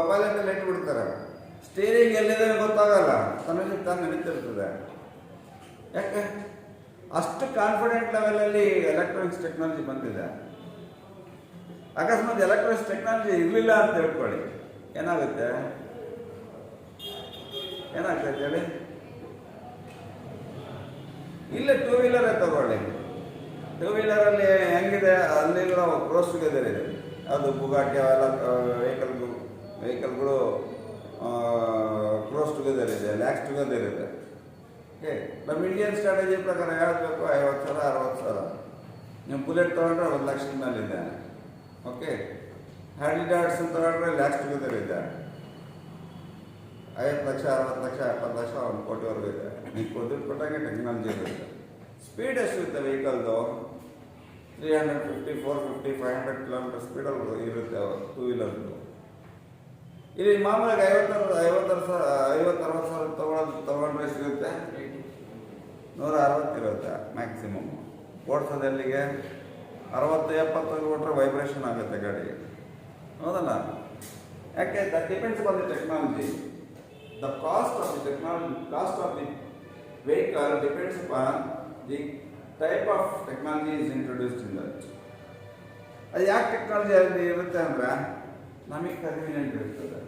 ಪೈಲಟ್ ಅಲ್ಲಿ ಇಟ್ಬಿಡ್ತಾರೆ. ಸ್ಟೀರಿಂಗ್ ಎಲ್ಲಿದೆ ಗೊತ್ತಾಗಲ್ಲ, ತನಗೆ ತಾನು ನಡೀತಿರ್ತದೆ. ಯಾಕೆ ಅಷ್ಟು ಕಾನ್ಫಿಡೆಂಟ್ ಲೆವೆಲಲ್ಲಿ ಎಲೆಕ್ಟ್ರಾನಿಕ್ಸ್ ಟೆಕ್ನಾಲಜಿ ಬಂದಿದೆ. ಅಕಸ್ಮಾತ್ ಎಲೆಕ್ಟ್ರಾನಿಕ್ಸ್ ಟೆಕ್ನಾಲಜಿ ಇರಲಿಲ್ಲ ಅಂತ ಹೇಳ್ಕೊಳ್ಳಿ, ಏನಾಗುತ್ತೆ ಹೇಳಿ. ಇಲ್ಲ ಟೂ ವೀಲರೇ ತಗೊಳ್ಳಿ, ಟೂ ವೀಲರಲ್ಲಿ ಹೆಂಗಿದೆ, ಅಲ್ಲಿ ಕೂಡ ಕ್ರೋಸ್ ಟುಗೆದರ್ ಇದೆ. ಅದು ಬುಗಾಟಿ ಅವೆಲ್ಲ ವೆಹಿಕಲ್ಗಳು ಕ್ರೋಸ್ ಟುಗೆದರ್ ಇದೆ, ಲ್ಯಾಕ್ಸ್ ಟುಗೆದರ್ ಇದೆ. ಓಕೆ, ನಮ್ಮ ಇಂಡಿಯನ್ ಸ್ಟ್ರಾಟಜಿ ಪ್ರಕಾರ ಹೇಳಬೇಕು 50,000 60,000. ನೀವು ಬುಲೆಟ್ ತೊಗೊಂಡ್ರೆ 1,00,000 ಮೇಲಿದೆ. ಓಕೆ, ಹ್ಯಾಂಡಿ ಡಾಟ್ಸನ್ ತೊಗೊಂಡ್ರೆ ಲ್ಯಾಕ್ಸ್ ಟುಗೆದರ್ ಇದೆ. 50 ಲಕ್ಷ 60 ಲಕ್ಷ 70 ಲಕ್ಷ 1 ಕೋಟಿವರೆಗೂ ಇದೆ. ನೀವು ದುಡ್ಡು ಕೊಟ್ಟಾಗೆ ಟೆಕ್ನಾಲಜಿ ಇರುತ್ತೆ. ಸ್ಪೀಡ್ ಎಷ್ಟಿರುತ್ತೆ ವೆಹಿಕಲ್ದು? 350 450 500 ಕಿಲೋಮೀಟರ್ ಸ್ಪೀಡಲ್ಲಿ ಇರುತ್ತೆ ಟೂ ವೀಲರ್ದು. ಇಲ್ಲಿ ಮಾಮೂಲಾಗಿ 50-60 ಸಾವಿರ ತಗೊಂಡ್ರೆ ಸಿಗುತ್ತೆ, 160 ಇರುತ್ತೆ ಮ್ಯಾಕ್ಸಿಮಮ್. ಓಡಿಸೋದಲ್ಲಿಗೆ 60-70 ಕೊಟ್ಟರೆ ವೈಬ್ರೇಷನ್ ಆಗುತ್ತೆ ಗಾಡಿ, ಹೌದಲ್ಲ? ಯಾಕೆ? That depends on the technology. The cost of the vehicle depends upon the type of technology is introduced in that. ಅದು ಯಾಕೆ ಟೆಕ್ನಾಲಜಿ ಅಲ್ಲಿ ಇರುತ್ತೆ ಅಂದರೆ ನಮಗೆ ಕನ್ವೀನಿಯಂಟ್ ಇರ್ತದೆ,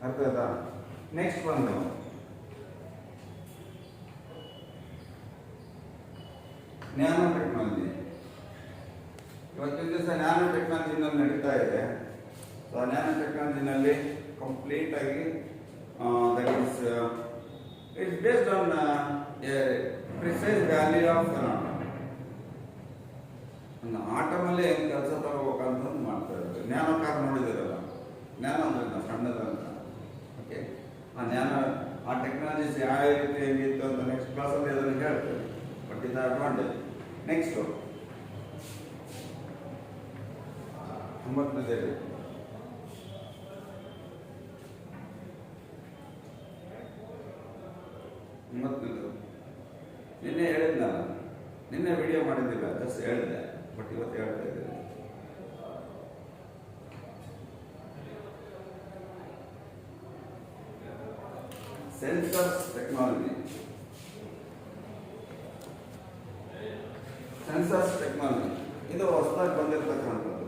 ಅರ್ಥ ಆಯ್ತಾ? ನೆಕ್ಸ್ಟ್ ಬಂದು ನ್ಯಾನೋ ಟೆಕ್ನಾಲಜಿ. ಇವತ್ತಿನ ದಿವಸ ನ್ಯಾನೋ ಟೆಕ್ನಾಲಜಿನಲ್ಲಿ ನಡೀತಾ ಇದೆ. ಸೊ ನ್ಯಾನೋ ಟೆಕ್ನಾಲಜಿನಲ್ಲಿ ಕಂಪ್ಲೀಟ್ ಆಗಿ it's based on a precise value of ಆಟಮಲ್ಲಿ ಏನು ಕೆಲಸ ತಗೋಬೇಕಂತಂದು ಮಾಡ್ತಾ ಇದ್ದಾರೆ. ನ್ಯಾನೋ ಕಾರ್ ನೋಡಿದಿರಲ್ಲ, ನ್ಯಾನೋ ಅಂದ್ರೆ ಸಣ್ಣದಂತ. ಓಕೆ, ಆ ನ್ಯಾನೋ ಆ ಟೆಕ್ನಾಲಜೀಸ್ ಯಾವ ರೀತಿ ಹೆಂಗಿತ್ತು ಅಂತ ನೆಕ್ಸ್ಟ್ ಕ್ಲಾಸಲ್ಲಿ ಅದನ್ನು ಹೇಳ್ತೇವೆ. ಬಟ್ ಇದು ಅಡ್ವಾಂಟೇಜ್. ನೆಕ್ಸ್ಟು 9ನೇದು ನಿನ್ನೆ ಹೇಳಿದ್ನಲ್ಲ, ನಿನ್ನೆ ವಿಡಿಯೋ ಮಾಡಿದ್ದಿಲ್ಲ, ಜಸ್ಟ್ ಹೇಳಿದೆ. ಬಟ್ ಇವತ್ತು ಹೇಳ್ತಾ ಇದ್ದೀನಿ. Sensors technology. ಸೆನ್ಸರ್ಸ್ ಟೆಕ್ನಾಲಜಿ ಇದು ಹೊಸದಾಗಿ ಬಂದಿರತಕ್ಕಂಥದ್ದು.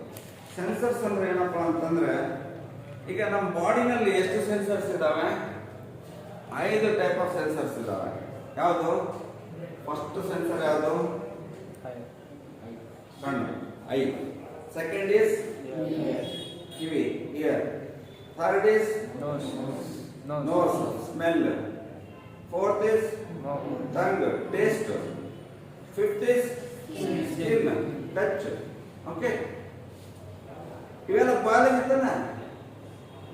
ಸೆನ್ಸರ್ಸ್ ಅಂದ್ರೆ ಏನಪ್ಪ ಅಂತಂದ್ರೆ, ಈಗ ನಮ್ಮ ಬಾಡಿನಲ್ಲಿ ಎಷ್ಟು ಸೆನ್ಸರ್ಸ್ ಇದಾವೆ? 5 ಟೈಪ್ ಆಫ್ ಸೆನ್ಸರ್ಸ್ ಇದಾವೆ. ಯಾವುದು? ಫಸ್ಟ್ ಸೆನ್ಸರ್ ಯಾವುದು? ಕಣ್ಣು, ಐ. ಸೆಕೆಂಡ್ ಈಸ್ ಕಿವಿ, ear. Third is nose, smell. Fourth is tongue, taste. Fifth is skin, touch. Okay, ಇವೆಲ್ಲ ಬಾಲಿಗೆ ಇರ್ತಾನೆ.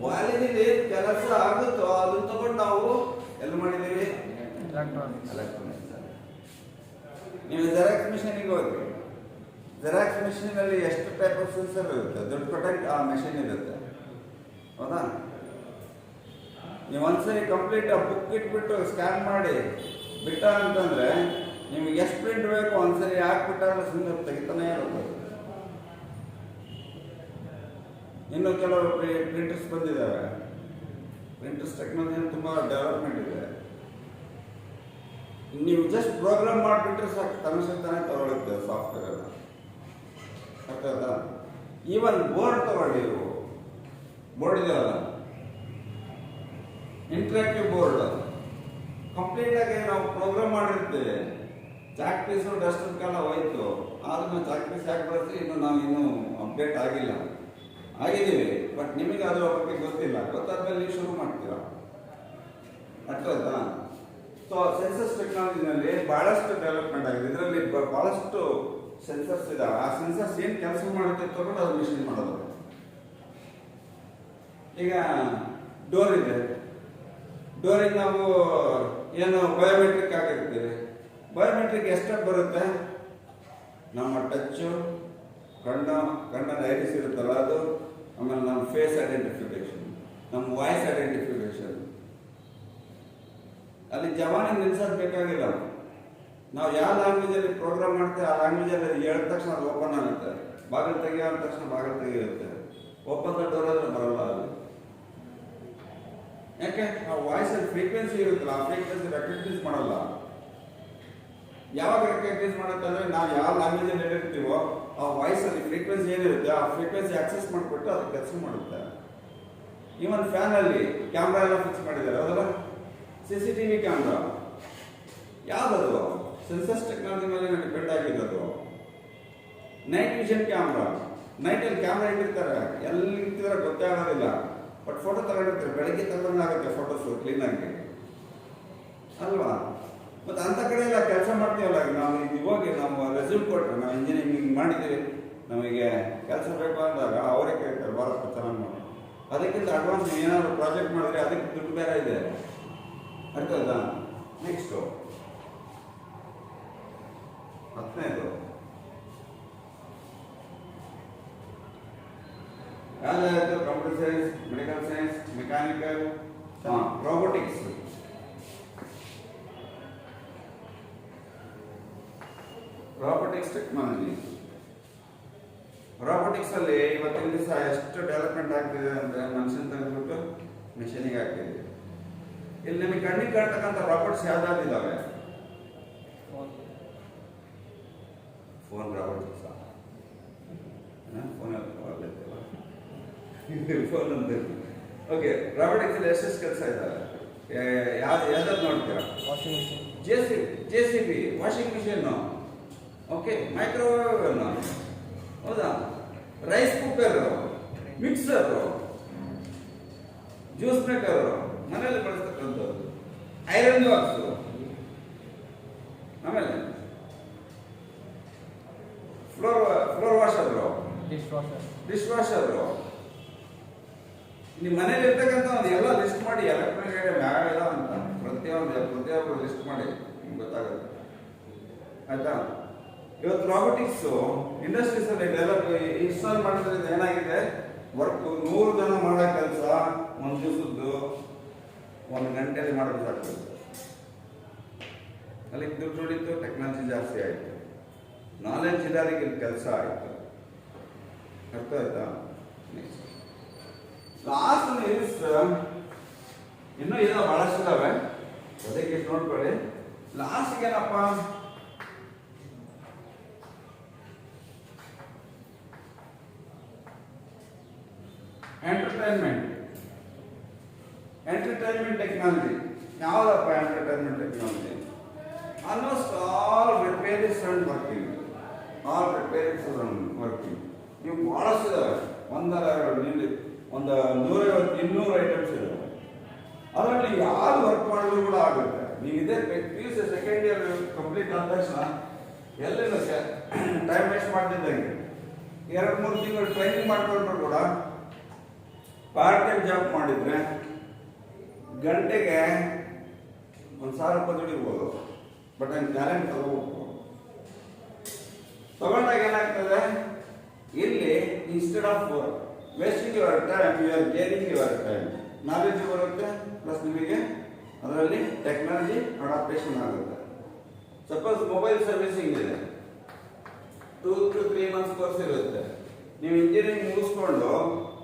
ವಾಲಿನಲ್ಲಿ ಕೆಲಸ ಆಗುತ್ತೋ ಅದನ್ನ ತಗೊಂಡು ನಾವು ಎಲ್ಲಿ ಮಾಡಿದ್ದೀವಿ? ಎಲೆಕ್ಟ್ರಾನಿಕ್ಸ್. ನೀವು ಜೆರಾಕ್ಸ್ ಮಿಷಿನಿಗೆ ಹೋಗಿ, ಜೆರಾಕ್ಸ್ ಮಿಷಿನಲ್ಲಿ ಎಷ್ಟು ಟೈಪ್ ಆಫ್ ಸೆನ್ಸರ್ ಇರುತ್ತೆ? ದುಡ್ಡು ಕೊಟ್ಟಂಗೆ ಆ ಮೆಷಿನ್ ಇರುತ್ತೆ, ಹೌದಾ? ನೀವು ಒಂದ್ಸರಿ ಕಂಪ್ಲೀಟ್ ಆ ಬುಕ್ ಇಟ್ಬಿಟ್ಟು ಸ್ಕ್ಯಾನ್ ಮಾಡಿ ಬಿಟ್ಟ ಅಂತಂದ್ರೆ ನಿಮಗೆ ಎಷ್ಟು ಪ್ರಿಂಟ್ ಬೇಕು ಒಂದ್ಸರಿ ಹಾಕ್ಬಿಟ್ಟಾಗ ಸುಮ್ಮನೆ ತೆಗಿತಾನೆ ಇರುತ್ತೆ. ಇನ್ನು ಕೆಲವು ಪ್ರಿಂಟರ್ಸ್ ಬಂದಿದ್ದಾವೆ. ಪ್ರಿಂಟರ್ಸ್ ಟೆಕ್ನಾಲಜಿ ತುಂಬ ಡೆವಲಪ್ಮೆಂಟ್ ಇದೆ. ನೀವು ಜಸ್ಟ್ ಪ್ರೋಗ್ರಾಮ್ ಮಾಡಿಬಿಟ್ರೆ ಸಾಕು, ತಾನೇ ತಗೊಳುತ್ತೆ ಸಾಫ್ಟ್ವೇರ್ ಎಲ್ಲ, ಅರ್ಥಾಯ್ತಾ? ಈವನ್ ಬೋರ್ಡ್ ತಗೊಳ್ಳಿ, ಬೋರ್ಡ್ ಇದೆಯಲ್ಲ, ಇಂಟ್ರಾಕ್ಟಿವ್ ಬೋರ್ಡ್, ಕಂಪ್ಲೀಟ್ ಆಗಿ ನಾವು ಪ್ರೋಗ್ರಾಮ್ ಮಾಡಿರ್ತೇವೆ. ಚಾಕ್ ಪೀಸು ಡಸ್ಟರ್ಗೆಲ್ಲ ಹೋಯ್ತು, ಆದ್ರೂ ಚಾಕ್ ಪೀಸ್ ಯಾಕೆ ಬಳಸಿ ನಾವು ಇನ್ನೂ ಅಪ್ಡೇಟ್ ಆಗಿಲ್ಲ. ಆಗಿದ್ದೀವಿ, ಬಟ್ ನಿಮಗೆ ಅದರ ಬಗ್ಗೆ ಗೊತ್ತಿಲ್ಲ. ಗೊತ್ತಾದ್ಮೇಲೆ ನೀವು ಶುರು ಮಾಡ್ತೀರಾ, ಅರ್ಥ ಆಯ್ತಾ? ಸೊ ಸೆನ್ಸಸ್ ಟೆಕ್ನಾಲಜಿನಲ್ಲಿ ಬಹಳಷ್ಟು ಡೆವಲಪ್ಮೆಂಟ್ ಆಗಿದೆ. ಇದರಲ್ಲಿ ಬಹಳಷ್ಟು ಸೆನ್ಸರ್ಸ್ ಇದಾವೆ. ಆ ಸೆನ್ಸರ್ಸ್ ಏನು ಕೆಲಸ ಮಾಡುತ್ತೆ ತಗೊಂಡು ಅದು ಮಿಷಿನ್ ಮಾಡೋದು. ಈಗ ಡೋರ್ ಇದೆ, ಡೋರಿಗೆ ನಾವು ಏನು ಬಯೋಮೆಟ್ರಿಕ್ ಆಗಿರ್ತೀವಿ. ಬಯೋಮೆಟ್ರಿಕ್ ಎಷ್ಟಾಗಿ ಬರುತ್ತೆ? ನಮ್ಮ ಟಚ್ಚು, ಕಣ್ಣನ ಐರಿಸ್ ಇರುತ್ತಲ್ಲ ಅದು, ಆಮೇಲೆ ನಮ್ಮ ಫೇಸ್ ಐಡೆಂಟಿಫಿಕೇಶನ್, ನಮ್ಮ ವಾಯ್ಸ್ ಐಡೆಂಟಿಫಿಕೇಶನ್. ಅಲ್ಲಿ ಜವಾನಿ ನಿಲ್ಸೋದು ಬೇಕಾಗಿಲ್ಲ. ನಾವು ಯಾವ ಲ್ಯಾಂಗ್ವೇಜಲ್ಲಿ ಪ್ರೋಗ್ರಾಮ್ ಮಾಡ್ತೇವೆ ಆ ಲ್ಯಾಂಗ್ವೇಜಲ್ಲಿ ಹೇಳಿದ ತಕ್ಷಣ ಅದು ಓಪನ್ ಆಗುತ್ತೆ. ಬಾಗಿಲು ತೆಗಿಯೋ ಅಂದ ತಕ್ಷಣ ಬಾಗಿಲು ತೆಗಿಯುತ್ತೆ. ಓಪನ್ ದ ಡೋರ್ ಆದರೆ ಬರಲ್ಲ ಅಲ್ಲಿ. ಯಾಕೆ? ಆ ವಾಯ್ಸಲ್ಲಿ ಫ್ರೀಕ್ವೆನ್ಸಿ ಇರುತ್ತಲ್ಲ, ಆ ಫ್ರೀಕ್ವೆನ್ಸಿ ರೆಕಗ್ನೈಸ್ ಮಾಡಲ್ಲ. ಯಾವಾಗ ರೆಕಗ್ನೈಸ್ ಮಾಡುತ್ತೆ ಅಂದರೆ ನಾವು ಯಾವ ಲ್ಯಾಂಗ್ವೇಜಲ್ಲಿ ಹೇಳಿರ್ತೀವೋ ಆ ವಾಯ್ಸಲ್ಲಿ ಫ್ರೀಕ್ವೆನ್ಸಿ ಏನಿರುತ್ತೆ ಆ ಫ್ರೀಕ್ವೆನ್ಸಿ ಆಕ್ಸೆಸ್ ಮಾಡಿಬಿಟ್ಟು ಅದು ಕೆಲಸ ಮಾಡುತ್ತೆ. ಈವನ್ ಫ್ಯಾನಲ್ಲಿ ಕ್ಯಾಮ್ರಾ ಎಲ್ಲ ಫಿಕ್ಸ್ ಮಾಡಿದ್ದಾರೆ, ಹೌದಲ್ಲ? CCTV ಕ್ಯಾಮ್ರಾ ಯಾವುದದು? ಸೆನ್ಸಸ್ ಟೆಕ್ನಾಲಜಿ ಮೇಲೆ ಡಿಪೆಂಡ್ ಆಗಿರೋದು. ನೈಟ್ ವಿಷನ್ ಕ್ಯಾಮ್ರಾ, ನೈಟಲ್ಲಿ ಕ್ಯಾಮ್ರಾ ಇಟ್ಟಿರ್ತಾರೆ, ಎಲ್ಲಿ ಇರ್ತಿದ್ರೆ ಗೊತ್ತೇ ಆಗೋದಿಲ್ಲ. ಬಟ್ ಫೋಟೋ ತಗೊಂಡಿರ್ತಾರೆ, ಬೆಳಗ್ಗೆ ತಗೊಂಡಾಗುತ್ತೆ ಫೋಟೋಸು ಕ್ಲೀನಾಗಿ ಅಲ್ವಾ? ಮತ್ತು ಅಂಥ ಕಡೆ ಎಲ್ಲ ಕೆಲಸ ಮಾಡ್ತೀವಲ್ಲ. ನಾವು ಇವಾಗ ನಾವು ರೆಸ್ಯೂಮ್ ಕೊಟ್ಟರೆ, ನಾವು ಇಂಜಿನಿಯರಿಂಗ್ ಮಾಡಿದ್ದೀವಿ, ನಮಗೆ ಕೆಲಸ ಬೇಕು ಅಂದಾಗ ಅವರೇ ಕೇಳ್ತಾರೆ ಭಾರತ ಚೆನ್ನಾಗಿ ಮಾಡಿ. ಅದಕ್ಕಿಂತ ಅಡ್ವಾನ್ಸ್ ಏನಾದ್ರು ಪ್ರಾಜೆಕ್ಟ್ ಮಾಡಿದ್ರೆ ಅದಕ್ಕೆ ದುಡ್ಡು ಬೇರೆ ಇದೆ, ಅರ್ಥ ಆಯ್ತಾ? ನೆಕ್ಸ್ಟು 10ನೇದು ಯಾವ್ದಾಯ್ತು? Computer science, medical science, mechanical, robotics. Robotics technology. Robotics ಅಲ್ಲಿ ಇವತ್ತಿನ ದಿವಸ ಎಷ್ಟು ಡೆವಲಪ್ಮೆಂಟ್ ಆಗ್ತಿದೆ ಅಂದ್ರೆ ಮನುಷ್ಯನ ತೆಗೆದ್ಬಿಟ್ಟು ಮಿಷನಿಗೆ ಆಗ್ತಿದೆ. ಇಲ್ಲಿ ನಿಮಗೆ ಕಣ್ಣಿಗೆ ಕಾಣ್ತಕ್ಕಂಥ ರಾಬೋಟ್ಸ್ ಯಾವ್ದಾವ್ದಿದ್ದಾವೆ? Phone robotics. ಫೋನ್ ಅಂತ. ಓಕೆ, ರಾಬೋಟಿಕ್ಸ್ ಅಲ್ಲಿ ಎಷ್ಟೆಷ್ಟು ಕೆಲಸ ಇದ್ದಾವೆ? ಯಾವ್ದಾದ್ರು ನೋಡ್ತೀರಾ? JCB, washing machine, okay, microwave, ಹೌದಾ, rice cooker, mixer, juice maker, ಮನೆಯಲ್ಲಿ ಬಳಸ್ತಕ್ಕಂಥದ್ದು, ಐರನ್ ಬಾಕ್ಸು, ಆಮೇಲೆ ಫ್ಲೋರ್ ವಾಷರು, ಡಿಶ್ ವಾಷರು. ನಿಮ್ಮ ಮನೇಲಿ ಇರ್ತಕ್ಕಂಥ ಒಂದು ಎಲ್ಲ ಲಿಸ್ಟ್ ಮಾಡಿ, ಎಲೆಕ್ಟ್ರಾನಿಕ್ ಐಟಮ್ ಯಾವೆಲ್ಲ ಅಂತ ಪ್ರತಿಯೊಬ್ಬರು ಲಿಸ್ಟ್ ಮಾಡಿ ನಿಮ್ಗೆ ಗೊತ್ತಾಗುತ್ತೆ, ಆಯ್ತಾ? ಇವತ್ತು ರಾಬೋಟಿಕ್ಸು ಇಂಡಸ್ಟ್ರೀಸ್ ಅಲ್ಲಿ ಡೆವಲಪ್ ಇನ್ಸ್ಟಾಲ್ ಮಾಡೋದ್ರಿಂದ ಏನಾಗಿದೆ? ವರ್ಕ್ 100 ಜನ ಮಾಡೋ ಕೆಲಸ ಒಂದು ದಿವಸದ್ದು 1 ಗಂಟೆಯಲ್ಲಿ ಮಾಡಬೇಕಾಗ್ತದೆ. ಅಲ್ಲಿ ದುಡ್ಡು ಉಳಿತು, ಟೆಕ್ನಾಲಜಿ ಜಾಸ್ತಿ ಆಯಿತು, ನಾಲೆಡ್ಜ್ ಇದಾರಿಗೆ ಕೆಲಸ ಆಯಿತು, ಅರ್ಥ ಆಯ್ತಾ? ನೆಕ್ಸ್ಟ್ ಲಾಸ್ಟ್ ಇಸ್ ಇನ್ನೂ ಏನೋ ಬಹಳಷ್ಟು ಇದಾವೆ, ಅದಕ್ಕೆ ನೋಡ್ಕೊಳ್ಳಿ. ಲಾಸ್ಟ್ ಏನಪ್ಪ? Entertainment technology. ಯಾವುದಪ್ಪ entertainment technology? Almost all repairs and working. ನೀವು ಬಹಳಷ್ಟು ಇದಾವೆ, 150, 150, 200 ಐಟಮ್ಸ್ ಇದಾವೆ. ಅದರಲ್ಲಿ ಯಾರು ವರ್ಕ್ ಮಾಡಿದ್ರು ಕೂಡ ಆಗುತ್ತೆ. ನೀವು ಇದೇ PUC ಸೆಕೆಂಡ್ ಇಯರ್ ಕಂಪ್ಲೀಟ್ ಆದ ತಕ್ಷಣ ಎಲ್ಲಿನೂ ಟೈಮ್ ವೇಸ್ಟ್ ಮಾಡ್ತಿದ್ದಂಗೆ 2-3 ತಿಂಗಳು ಟ್ರೈನಿಂಗ್ ಮಾಡ್ಕೊಂಡ್ರು ಕೂಡ ಪಾರ್ಟ್ ಟೈಮ್ ಜಾಬ್ ಮಾಡಿದ್ರೆ ಗಂಟೆಗೆ 1,000 ರೂಪಾಯಿ ದುಡಿಬೋದು. ಬಟ್ ನಾನು ಟ್ಯಾಲೆಂಟ್ ತಗೊಂಡಾಗ ಏನಾಗ್ತದೆ? ಇಲ್ಲಿ instead of wasting your time you are gaining your time. Knowledge ಬರುತ್ತೆ, ಪ್ಲಸ್ ನಿಮಗೆ ಅದರಲ್ಲಿ ಟೆಕ್ನಾಲಜಿ ಅಡಾಪ್ಟೇಷನ್ ಆಗುತ್ತೆ. ಸಪೋಸ್ ಮೊಬೈಲ್ ಸರ್ವಿಸಿಂಗ್ ಇದೆ, 2 to 3 months ಕೋರ್ಸ್ ಇರುತ್ತೆ. ನೀವು ಇಂಜಿನಿಯರಿಂಗ್ ಮುಗಿಸ್ಕೊಂಡು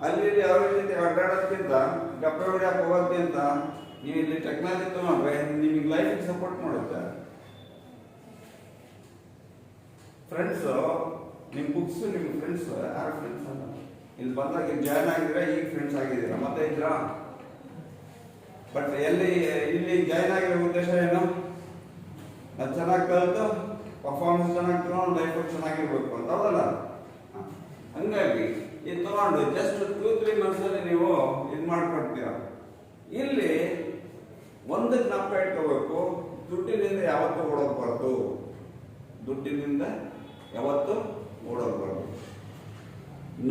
ಅಲ್ಲಿ ಅವ್ರ ಜೊತೆ ಅಡ್ಡಾಡೋದಕ್ಕಿಂತ ಗಪ್ಪ ಹೊಡ್ಯಾಕ ಹೋಗೋದಕ್ಕಿಂತ ನೀವು ಇಲ್ಲಿ ಟೆಕ್ನಾಲಜಿ ತಗೊಂಡ್ರೆ ನಿಮಗೆ ಲೈಫಿಗೆ ಸಪೋರ್ಟ್ ಮಾಡುತ್ತೆ. ಫ್ರೆಂಡ್ಸು, ನಿಮ್ಮ ಬುಕ್ಸು, ನಿಮ್ಮ ಫ್ರೆಂಡ್ಸ್ ಯಾರು ಫ್ರೆಂಡ್ಸ್ ಅಲ್ಲ. ಇಲ್ಲಿ ಬಂದಾಗ ಜಾಯ್ನ್ ಆಗಿದ್ರೆ ಈಗ ಫ್ರೆಂಡ್ಸ್ ಆಗಿದ್ದೀರಾ, ಮತ್ತೆ ಇದ್ರಾ? ಬಟ್ ಇಲ್ಲಿ ಜಾಯ್ನ್ ಆಗಿರೋ ಉದ್ದೇಶ ಏನು? ಅದು ಚೆನ್ನಾಗಿ ಕಲಿತು ಪರ್ಫಾರ್ಮೆನ್ಸ್ ಚೆನ್ನಾಗಿ ತಗೊಂಡು ಲೈಫಲ್ಲಿ ಚೆನ್ನಾಗಿರ್ಬೇಕು ಅಂತ, ಹೌದಲ್ಲ? ಹಂಗಾಗಿ ಇದು ತಗೊಂಡು ಜಸ್ಟ್ 2-3 ಮಂತ್ಸಲ್ಲಿ ನೀವು ಇದು ಮಾಡ್ಕೊಡ್ತೀರ. ಇಲ್ಲಿ ಒಂದು ಜ್ಞಾಪಕ ಇಟ್ಕೋಬೇಕು, ದುಡ್ಡಿನಿಂದ ಯಾವತ್ತೂ ಓಡೋಗ್ಬಾರ್ದು. ದುಡ್ಡಿನಿಂದ ಯಾವತ್ತು ಓಡೋಗ್ಬಾರ್ದು.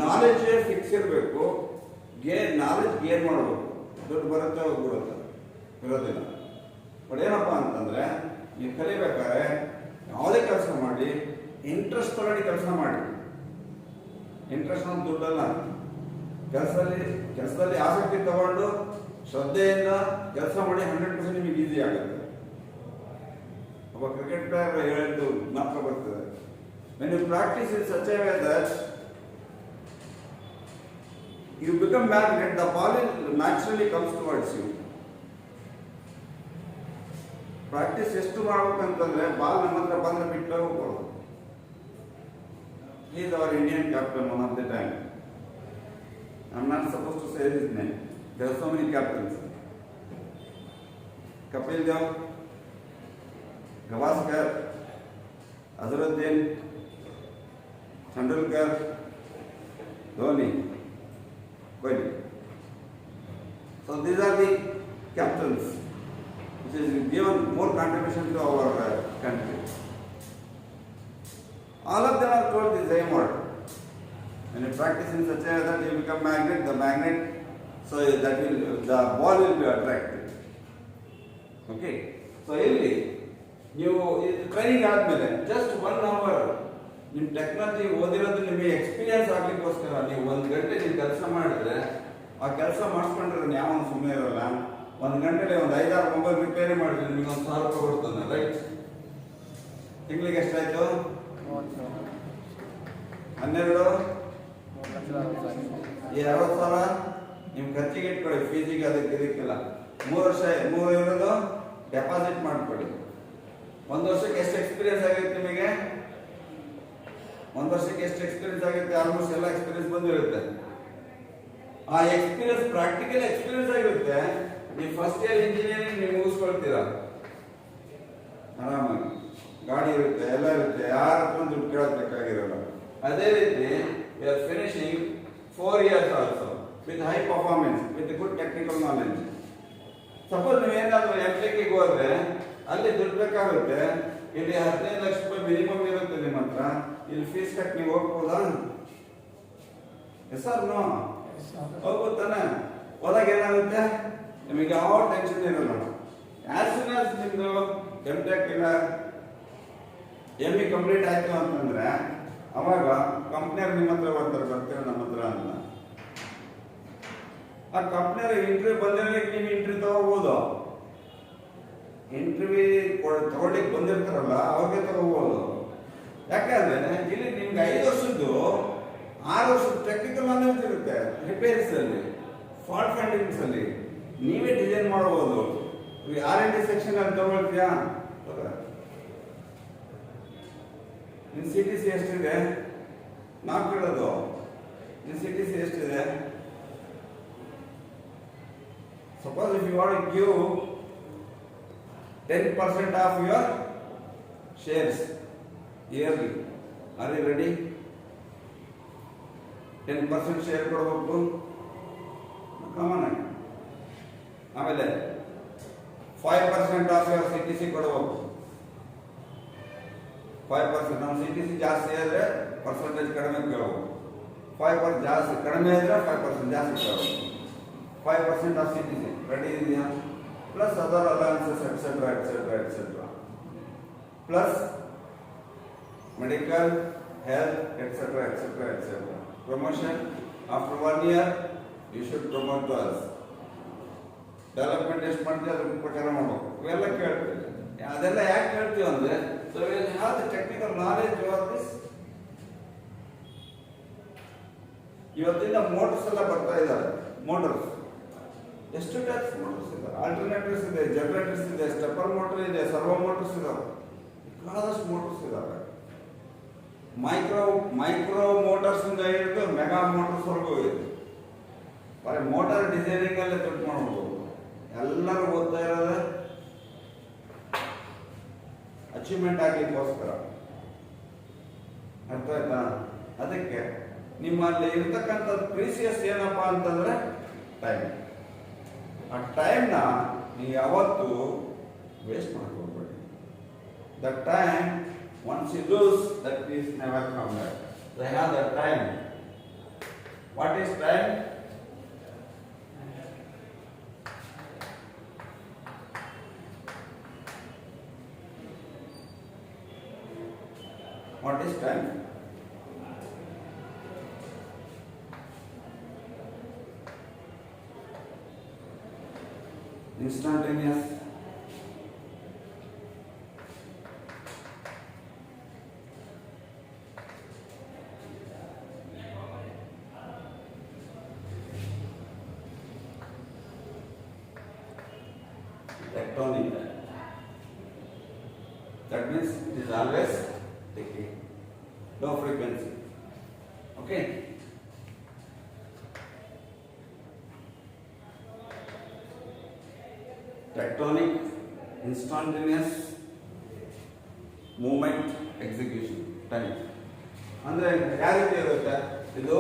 ನಾಲೆಜ್ ಫಿಕ್ಸ್ ಇರಬೇಕು. ನಾಲೆಜ್ ಗೇನ್ ಮಾಡಬೇಕು. ದುಡ್ಡು ಬರುತ್ತೆ ಹೋಗ್ಬಿಡುತ್ತೆ, ಇರೋದಿಲ್ಲ. ಬಟ್ ಏನಪ್ಪ ಅಂತಂದ್ರೆ ನೀವು ಕಲಿಬೇಕಾದ್ರೆ ಯಾವುದೇ ಕೆಲಸ ಮಾಡಿ ಇಂಟ್ರೆಸ್ಟ್ ತಗೊಂಡು ಕೆಲಸ ಮಾಡಿ. ಇಂಟ್ರೆಸ್ಟ್ ಅಂತ ದುಡ್ಡಲ್ಲ. ಕೆಲಸದಲ್ಲಿ ಆಸಕ್ತಿ ತಗೊಂಡು ಶ್ರದ್ಧೆಯಿಂದ ಕೆಲಸ ಮಾಡಿ 100% ನಿಮಗೆ ಈಸಿ ಆಗುತ್ತೆ. ಒಬ್ಬ ಕ್ರಿಕೆಟ್ ಪ್ಲೇಯರ್ ಹೇಳಿದ್ದು ಮಾತ್ರ ಬರ್ತದೆ, when you practice in such a way that you become magnet, the ball naturally comes towards you. Practice ಎಷ್ಟು ಮಾಡ್ಬೇಕಂತಂದ್ರೆ ಬಾಲ್ ನಮ್ಮ ಹತ್ರ ಬಂದ್ರೆ ಬಿಟ್ಟು ಹೋಗ್ಬೋದು. He is our Indian captain one of the time. I'm not supposed to say his name. There are so many captains. Kapil Dev, Gavaskar, Azharuddin, Tendulkar, Dhoni, Kohli. So these are the captains which has given more contribution to our country. All of them are told the same word. When you practice in such a way that you become magnet, so that the ball will be attracted. Okay. So ಇಲ್ಲಿ ನೀವು ಟ್ರೈನಿಂಗ್ ಆದ್ಮೇಲೆ ಜಸ್ಟ್ 1 hour ನಿಮ್ಮ ಟೆಕ್ನಾಲಜಿ ಓದಿರೋದು ನಿಮಗೆ ಎಕ್ಸ್ಪೀರಿಯನ್ಸ್ ಆಗ್ಲಿಕ್ಕೋಸ್ಕರ ನೀವು 1 ಗಂಟೆ ನೀವು ಕೆಲಸ ಮಾಡಿದ್ರೆ ಆ ಕೆಲಸ ಮಾಡಿಸ್ಕೊಂಡ್ರೆ ಯಾವ ಸುಮ್ಮನೆ ಇರೋಲ್ಲ. 1 ಗಂಟೆಲಿ ಒಂದು 5-6 ಮೊಬೈಲ್ ರಿಪೇರಿ ಮಾಡಿದ್ರೆ ನಿಮಗೆ ಒಂದು 1000 ರೂಪಾಯಿ ಕೊಡ್ತಾನೆ, ರೈಟ್? ತಿಂಗಳಿಗೆ ಎಷ್ಟಾಯ್ತು? 12 ಈ 60,000 ನಿಮ್ ಖರ್ಚಿಗೆ ಇಟ್ಕೊಳ್ಳಿ, ಫೀಸಿಗೆ ಅದಕ್ಕೆ ಇದಕ್ಕೆಲ್ಲ. 3 ಇರೋದು ಡೆಪಾಸಿಟ್ ಮಾಡ್ಕೊಳ್ಳಿ. 1 ವರ್ಷಕ್ಕೆ ಎಷ್ಟು ಎಕ್ಸ್ಪೀರಿಯನ್ಸ್ ಆಗುತ್ತೆ ನಿಮಗೆ? 1 ವರ್ಷಕ್ಕೆ ಎಷ್ಟು ಎಕ್ಸ್ಪೀರಿಯನ್ಸ್ ಆಗುತ್ತೆ? ಆಲ್ಮೋಸ್ಟ್ ಎಲ್ಲ ಎಕ್ಸ್ಪೀರಿಯನ್ಸ್ ಬಂದಿರುತ್ತೆ. ಆ ಎಕ್ಸ್ಪೀರಿಯನ್ಸ್ ಪ್ರಾಕ್ಟಿಕಲ್ ಎಕ್ಸ್ಪೀರಿಯನ್ಸ್ ಆಗಿರುತ್ತೆ. ನೀವು ಫಸ್ಟ್ ಇಯರ್ ಇಂಜಿನಿಯರಿಂಗ್ ನೀವು ಮುಗಿಸ್ಕೊಳ್ತೀರಾ ಆರಾಮಾಗಿ. ಗಾಡಿ ಇರುತ್ತೆ, ಎಲ್ಲ ಇರುತ್ತೆ, ಯಾರ ಹತ್ರ ದುಡ್ಡು ಕೇಳಬೇಕಾಗಿರಲ್ಲ. ಅದೇ ರೀತಿ we are finishing 4 years also with high performance, with good technical knowledge. Suppose ನೀವೇನಾದ್ರೂ MTech ಗೆ ಹೋದ್ರೆ ಅಲ್ಲಿ ದುಡ್ಡು ಬೇಕಾಗುತ್ತೆ. ಇಲ್ಲಿ 15 ಲಕ್ಷ ರೂಪಾಯಿ ಮಿನಿಮಮ್ ಇರುತ್ತೆ ನಿಮ್ಮ ಹತ್ರ. ಇಲ್ಲಿ ಫೀಸ್ ಕಟ್ಟಿ ನೀವು ಹೋಗ್ಬೋದಾ? Yes or no? ಹೋಗ್ಬೋದಾನೆ? ಹೋದಾಗ ಏನಾಗುತ್ತೆ? ನಿಮಗೆ ಯಾವ ಟೆನ್ಷನ್ ಇರಲ್ಲ. ಆಸ್ ಸೂನ್ ಆಸ್ ನಿಮ್ದು MTech ಇಲ್ಲ ME ಕಂಪ್ಲೀಟ್ ಆಯ್ತು ಅಂತಂದ್ರೆ ಅವಾಗ ಕಂಪ್ನಿಯವ್ರು ನಿಮ್ಮ ಹತ್ರ ಬರ್ತೀರ ನಮ್ಮ ಹತ್ರ ಅಂತ. ಆ ಕಂಪ್ನಿಯವ್ರ ಇಂಟರ್ವ್ಯೂ ಬಂದಿರಲಿಕ್ಕೆ ನೀವು ಇಂಟರ್ವ್ಯೂ ತಗೋಬಹುದು. ಇಂಟರ್ವ್ಯೂ ತಗೊಳ್ಳಿಕ್ಕೆ ಬಂದಿರ್ತಾರಲ್ಲ ಅವ್ರಿಗೆ ತಗೋಬಹುದು. ಯಾಕಂದ್ರೆ ಇಲ್ಲಿ ನಿಮ್ಗೆ 5 ವರ್ಷದ್ದು 6 ವರ್ಷದ ಟೆಕ್ನಿಕಲ್ ನಾಲೆಜ್ ಇರುತ್ತೆ. ರಿಪೇರ್ಸ್ ಅಲ್ಲಿ, ಫಾಲ್ಟ್ ಫೈಂಡಿಂಗ್ಸ್ ಅಲ್ಲಿ ನೀವೇ ಡಿಸೈನ್ ಮಾಡಬಹುದು. R&D ಸೆಕ್ಷನ್ ಅಲ್ಲಿ ತಗೊಳ್ತೀಯಾ? ನಿನ್ CTC ಎಷ್ಟಿದೆ? ನಾವು ಕೇಳೋದು ನಿನ್ CTC ಎಷ್ಟಿದೆ? Suppose if you want to give 10% of your shares yearly, are you ready? 10% share ಕೊಡಬೇಕು. ಕಾಮನ್ ಆಗಿ. ಆಮೇಲೆ 5% of your CTC ಕೊಡಬೇಕು. 5% ನಮ್ಮ CTC ಜಾಸ್ತಿ ಆದರೆ ಪರ್ಸೆಂಟೇಜ್ ಕಡಿಮೆ ಕೇಳಬೇಕು. 5% ಜಾಸ್ತಿ ಕಡಿಮೆ ಇದ್ರೆ 5% ಜಾಸ್ತಿ ಕೇಳಬೇಕು. 5% of CTC ರೆಡಿ ಇದೆಯಾ? Plus other allowances etcetera etcetera etcetera, plus medical, health etcetera etcetera etcetera. Promotion after 1 year you should promote to us. Development ಎಷ್ಟು ಮಾಡ್ತೀವಿ ಅದ್ರ ಪ್ರಕಾರ ಮಾಡಬೇಕು. ಇವೆಲ್ಲ ಕೇಳ್ತೀವಿ. ಅದೆಲ್ಲ ಯಾಕೆ ಕೇಳ್ತೀವಿ ಅಂದ್ರೆ so we have the technical knowledge of this. ಇವತ್ತಿನ ಮೋಟರ್ಸ್ ಎಲ್ಲ ಬರ್ತಾ ಇದ್ದಾರೆ. ಮೋಟರ್ಸ್ ಎಷ್ಟು ಟೈಪ್ಸ್ ಮೋಟರ್ಸ್ ಇದೆ? ಆಲ್ಟರ್ನೇಟರ್ಸ್ ಇದೆ, ಜನರೇಟರ್ಸ್ ಇದೆ, ಸ್ಟೆಪ್ಪರ್ ಮೋಟರ್ ಇದೆ, ಸರ್ವೋ ಮೋಟರ್ಸ್ ಇದಾವೆ, ಬೇಕಾದಷ್ಟು ಮೋಟರ್ಸ್ ಇದಾವೆ. ಮೈಕ್ರೋ ಮೋಟರ್ಸ್ ಇಂದ ಹಿಡಿದು ಮೆಗಾ ಮೋಟರ್ಸ್ ವರೆಗೂ ಇದೆ. ಬರೀ ಮೋಟಾರ್ ಡಿಸೈನಿಂಗ್ ಅಲ್ಲೇ ದುಡ್ಡು ಮಾಡ್ಬೋದು. ಎಲ್ಲರೂ ಓದ್ತಾ ಇರೋದೇ ಅಚೀವ್ಮೆಂಟ್ ಆಗ್ಲಿಕ್ಕೋಸ್ಕರ. ಅರ್ಥ ಆಯ್ತಾ? ಅದಕ್ಕೆ ನಿಮ್ಮಲ್ಲಿ ಇರ್ತಕ್ಕಂಥದ್ದು ಪ್ರೀಸಿಯಸ್ ಏನಪ್ಪಾ ಅಂತಂದ್ರೆ ಟೈಮ್. ಆ ಟೈಮ್ನ ನೀವು ಯಾವತ್ತೂ ವೇಸ್ಟ್ ಮಾಡ್ಕೋಬೇಡಿ. The time Once you lose, that is never come back. They have the time. What is time? What is time? Instantaneous. Tectonic. That means it is always taking low frequency. Okay. Tectonic, instantaneous movement, execution, time. ಅಂದ್ರೆ ಯಾವ ರೀತಿ ಇರುತ್ತೆ ಇದು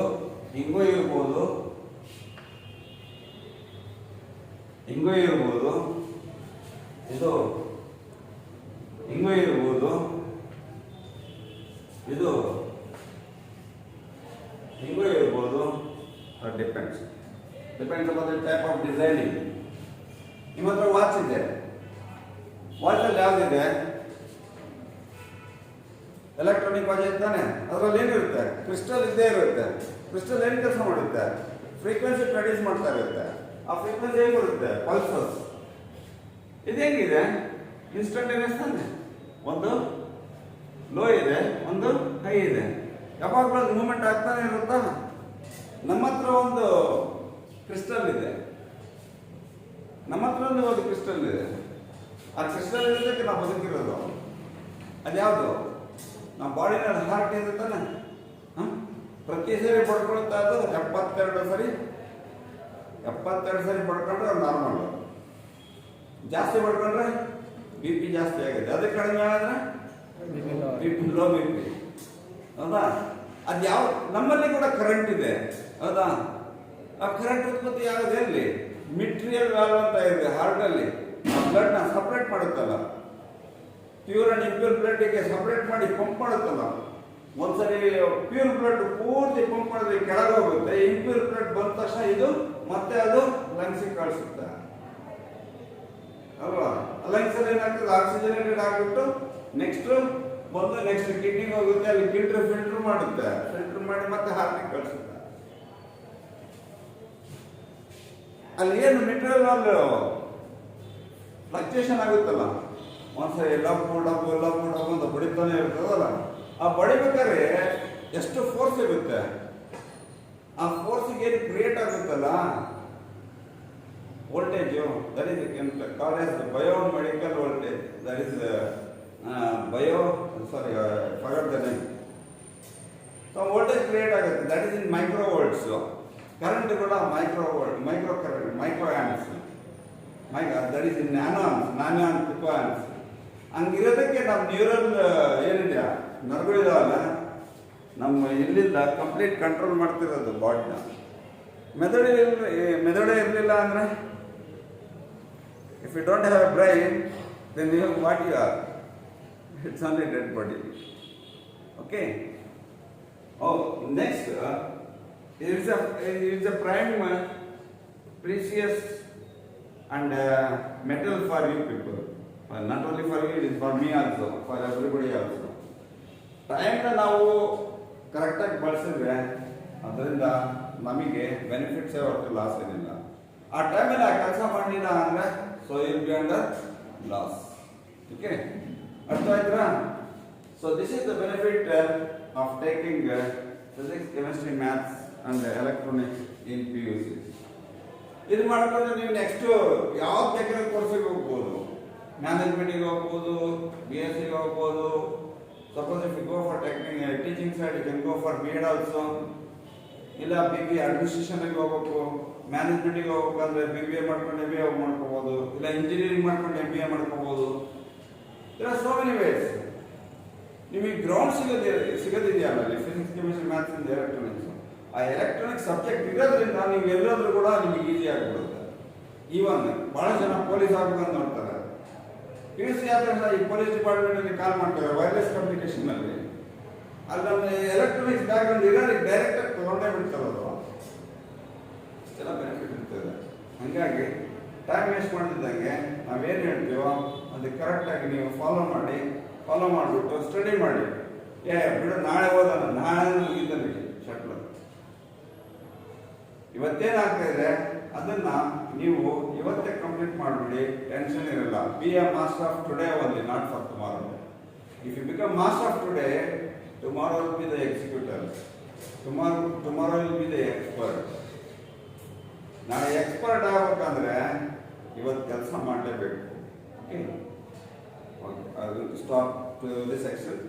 ಹಿಂಗೂ ಇರ್ಬೋದು ಹಿಂಗೂ ಇರ್ಬೋದು ಇದು ಹಿಂಗೂ ಇರ್ಬೋದು ಇದು ಹಿಂಗೂ ಇರ್ಬೋದು depends upon the type of designing ನಿಮ್ಮ ಹತ್ರ ವಾಚ್ ಇದೆ ವಾಚಲ್ಲಿ ಯಾವುದಿದೆ ಎಲೆಕ್ಟ್ರಾನಿಕ್ ವಾಚ್ ಇರ್ತಾನೆ ಅದರಲ್ಲಿ ಏನಿರುತ್ತೆ ಕ್ರಿಸ್ಟಲ್ ಇದ್ದೇ ಇರುತ್ತೆ ಕ್ರಿಸ್ಟಲ್ ಏನು ಕೆಲಸ ಮಾಡುತ್ತೆ ಫ್ರೀಕ್ವೆನ್ಸಿ ಪ್ರೊಡ್ಯೂಸ್ ಮಾಡ್ತಾ ಇರುತ್ತೆ ಆ ಫ್ರೀಕ್ವೆನ್ಸಿ ಹೇಗೆ ಬರುತ್ತೆ ಪಲ್ಸಸ್ ಇದು ಹೆಂಗಿದೆ ಇನ್ಸ್ಟಂಟೇನಿಯಸ್ ತಾನೆ ಒಂದು ಲೋ ಇದೆ ಒಂದು ಹೈ ಇದೆ ಯಾವಾಗಲೂ ಅದು ಮೂವ್ಮೆಂಟ್ ಆಗ್ತಾನೆ ಇರುತ್ತಾ ನಮ್ಮ ಹತ್ರ ಒಂದು ಕ್ರಿಸ್ಟಲ್ ಇದೆ ನಮ್ಮ ಹತ್ರ ಒಂದು ಕ್ರಿಸ್ಟಲ್ ಇದೆ ಆ ಕ್ರಿಸ್ಟಲ್ ಇರೋದಕ್ಕೆ ನಾವು ಬದುಕಿರೋದು ಅದ್ಯಾವುದು ನಮ್ಮ ಬಾಡಿನಲ್ಲಿ ಹಾರ್ಟ್ ಇರುತ್ತಾನೆ ಪ್ರತಿ ಸರಿ ಪಡ್ಕೊಳ್ತಾ ಅದು 72 ಸರಿ ಪಡ್ಕೊಂಡ್ರೆ ಅದು ನಾರ್ಮಲ್ ಜಾಸ್ತಿ ಪಡ್ಕೊಂಡ್ರೆ ಬಿ ಪಿ ಜಾಸ್ತಿ ಆಗುತ್ತೆ ಅದಕ್ಕೆ ಕಡಿಮೆ ಆದರೆ B P low B P ಹೌದಾ ಅದು ಯಾವ ನಮ್ಮಲ್ಲಿ ಕೂಡ ಕರೆಂಟ್ ಇದೆ ಹೌದಾ ಆ ಕರೆಂಟ್ ಉತ್ಪತ್ತಿ ಆಗೋದು ಎಲ್ಲಿ ಮಿಟ್ರಿಯಲ್ ವ್ಯಾಲ್ವ್ ಅಂತ ಇದೆ ಹಾರ್ಟಲ್ಲಿ ಬ್ಲಡ್ನ ಸಪ್ರೇಟ್ ಮಾಡುತ್ತಲ್ಲ ಪ್ಯೂರ್ ಅಂಡ್ ಇಂಪ್ಯೂರ್ ಬ್ಲಡ್ಗೆ ಸಪ್ರೇಟ್ ಮಾಡಿ ಪಂಪ್ ಮಾಡುತ್ತಲ್ಲ ಒಂದ್ಸರಿ ಪ್ಯೂರ್ ಬ್ಲಡ್ ಪೂರ್ತಿ ಪಂಪ್ ಮಾಡಿದ್ರೆ ಕೆಳಗೆ ಹೋಗುತ್ತೆ ಇಂಪ್ಯೂರ್ ಬ್ಲಡ್ ಬಂದ ತಕ್ಷಣ ಇದು ಮತ್ತೆ ಅದು ಲಂಗ್ಸಿಗೆ ಕಳಿಸುತ್ತೆ ಅಲ್ವಾ ಲಂಗ್ಸ್ ಅಲ್ಲಿ ಏನಾಗ್ತದೆ ಆಕ್ಸಿಜನೇಟೆಡ್ ಆಗಿಬಿಟ್ಟು ನೆಕ್ಸ್ಟ್ ಕಿಡ್ನಿಗೆ ಹೋಗುತ್ತೆ ಅಲ್ಲಿ ಫಿಲ್ಟರ್ ಮಾಡುತ್ತೆ ಫಿಲ್ಟರ್ ಮಾಡಿ ಮತ್ತೆ ಹಾರ್ಟಿಗೆ ಕಳಿಸುತ್ತೆ ಅಲ್ಲಿ ಏನು ಮೆಟೀರಿಯಲ್ ಅಲ್ಲಿ ಫ್ಲಕ್ಚುಯೇಷನ್ ಆಗುತ್ತಲ್ಲ ಒಂದ್ಸರಿ ಎಲ್ಲ ಅಂತ ಬಡಿತಾನೆ ಇರ್ತದಲ್ಲ ಆ ಬಡಿಬೇಕಾದ್ರೆ ಎಷ್ಟು ಫೋರ್ಸ್ ಇರುತ್ತೆ ಆ ಫೋರ್ಸ್ಗೆ ಏನು ಕ್ರಿಯೇಟ್ ಆಗುತ್ತಲ್ಲ voltage that is called as biomedical voltage that is forgot the name so voltage create ಆಗುತ್ತೆ that is in micro volts current ಕೂಡ micro current micro amps that is in nano pico amps ಹಂಗಿರೋದಕ್ಕೆ ನಮ್ಮ ನ್ಯೂರಲ್ ಏನಿದೆ ನರಗಳಿದಾವಲ್ಲ ನಮ್ಮ ಇಲ್ಲಿಂದ ಕಂಪ್ಲೀಟ್ ಕಂಟ್ರೋಲ್ ಮಾಡ್ತಿರೋದು ಬಾಡಿನ ಮೆದಡೇ ಇರಲಿಲ್ಲ ಅಂದರೆ if you don't have a brain then you what you are it's only dead body okay next is a prime precious and metal for you people. Not only for you, it is for me also, for everybody also. ಟೈಮ್ನ ನಾವು ಕರೆಕ್ಟಾಗಿ ಬಳಸಿದ್ರೆ ಅದರಿಂದ ನಮಗೆ ಬೆನಿಫಿಟ್ಸೇ ಹೊರತು ಲಾಸ್ ಏನಿಲ್ಲ. ಆ ಟೈಮಲ್ಲಿ ಆ ಕೆಲಸ ಮಾಡಲಿಲ್ಲ ಅಂದರೆ ಸೊ ಇಲ್ ಬಿ ಅಂಡರ್ ಲಾಸ್. ಓಕೆ, ಅರ್ಥ ಆಯ್ತಾ? So this is the benefit of taking physics, chemistry, maths and electronics in PUC. ಇದು ಮಾಡ್ಕೊಂಡ್ರೆ ನೀವು ನೆಕ್ಸ್ಟ್ ಯಾವ ಬೇಕಾದ್ರೆ ಕೋರ್ಸಿಗೆ ಹೋಗ್ಬೋದು, ಮ್ಯಾನೇಜ್ಮೆಂಟಿಗೆ ಹೋಗ್ಬೋದು, BSc ಹೋಗ್ಬೋದು. Suppose if you go for teaching side you can go for B.Ed also. ಇಲ್ಲ BBA ಅಡ್ಮಿನಿಸ್ಟ್ರೇಷನ್ಗೆ ಹೋಗ್ಬೇಕು, ಮ್ಯಾನೇಜ್ಮೆಂಟಿಗೆ ಹೋಗ್ಬೇಕಂದ್ರೆ BBA ಮಾಡ್ಕೊಂಡು MBA ಮಾಡ್ಕೋಬೋದು, ಇಲ್ಲ ಇಂಜಿನಿಯರಿಂಗ್ ಮಾಡ್ಕೊಂಡು MBA ಮಾಡ್ಕೋಬೋದು. There are so many ways. ನಿಮಗೆ ಗ್ರೌಂಡ್ ಸಿಗೋದಿದೆಯಲ್ಲ physics, chemistry, maths and electronics. ಆ ಎಲೆಕ್ಟ್ರಾನಿಕ್ ಸಬ್ಜೆಕ್ಟ್ ಇರೋದ್ರಿಂದ ನೀವು ಎಲ್ಲಾದ್ರೂ ಕೂಡ ನಿಮಗೆ ಈಸಿ ಆಗಿಬಿಡುತ್ತೆ. ಈವನ್ ಬಹಳ ಜನ ಪೊಲೀಸ್ ಆಗ್ಬೇಕಂತ ನೋಡ್ತಾರೆ, ಇಳಿಸಿ ಆದ್ರೆ ಈ ಪೊಲೀಸ್ ಡಿಪಾರ್ಟ್ಮೆಂಟ್ ಅಲ್ಲಿ ಕಾಲ್ ಮಾಡ್ತಾರೆ ವೈರ್ಲೆಸ್ ಕಮ್ಯುನಿಕೇಶನ್ ಅಲ್ಲಿ ಅಲ್ಲಿ ನಮ್ಮ ಎಲೆಕ್ಟ್ರಾನಿಕ್ಸ್ ಬ್ಯಾಕ್ಗ್ರೌಂಡ್ ಇರೋರಿಗೆ ಡೈರೆಕ್ಟ್ ಆಗಿ ತಗೊಂಡೇ ಬಿಡ್ತಾರೆ ಅವರು. ಎಲ್ಲ ಬೆನಿಫಿಟ್ ಇರ್ತದೆ. ಹಂಗಾಗಿ ಟೈಮ್ ವೇಸ್ಟ್ ಮಾಡ್ತಿದ್ದಂಗೆ ನಾವೇನು ಹೇಳ್ತೀವೋ ಅದಕ್ಕೆ ಕರೆಕ್ಟಾಗಿ ನೀವು ಫಾಲೋ ಮಾಡಿಬಿಟ್ಟು ಸ್ಟಡಿ ಮಾಡಿ. ಬಿಡು ನಾಳೆ ಓದೋಣ, ನಾಳೆ ಮುಗಿದಲ್ಲಿ ಶಟ್ಲು ಇವತ್ತೇನಾಗ್ತಾ ಇದೆ ಅದನ್ನ ನೀವು ಇವತ್ತೇ ಕಂಪ್ಲೀಟ್ ಮಾಡಿಬಿಡಿ, ಟೆನ್ಷನ್ ಇರಲ್ಲ. Be a master of today only, not for tomorrow. If you become master of today, tomorrow will be the executor, tomorrow will be the expert. ನಾಳೆ ಎಕ್ಸ್ಪರ್ಟ್ ಆಗ್ಬೇಕಂದ್ರೆ ಇವತ್ತು ಕೆಲಸ ಮಾಡಲೇಬೇಕು. Okay, I will stop this section.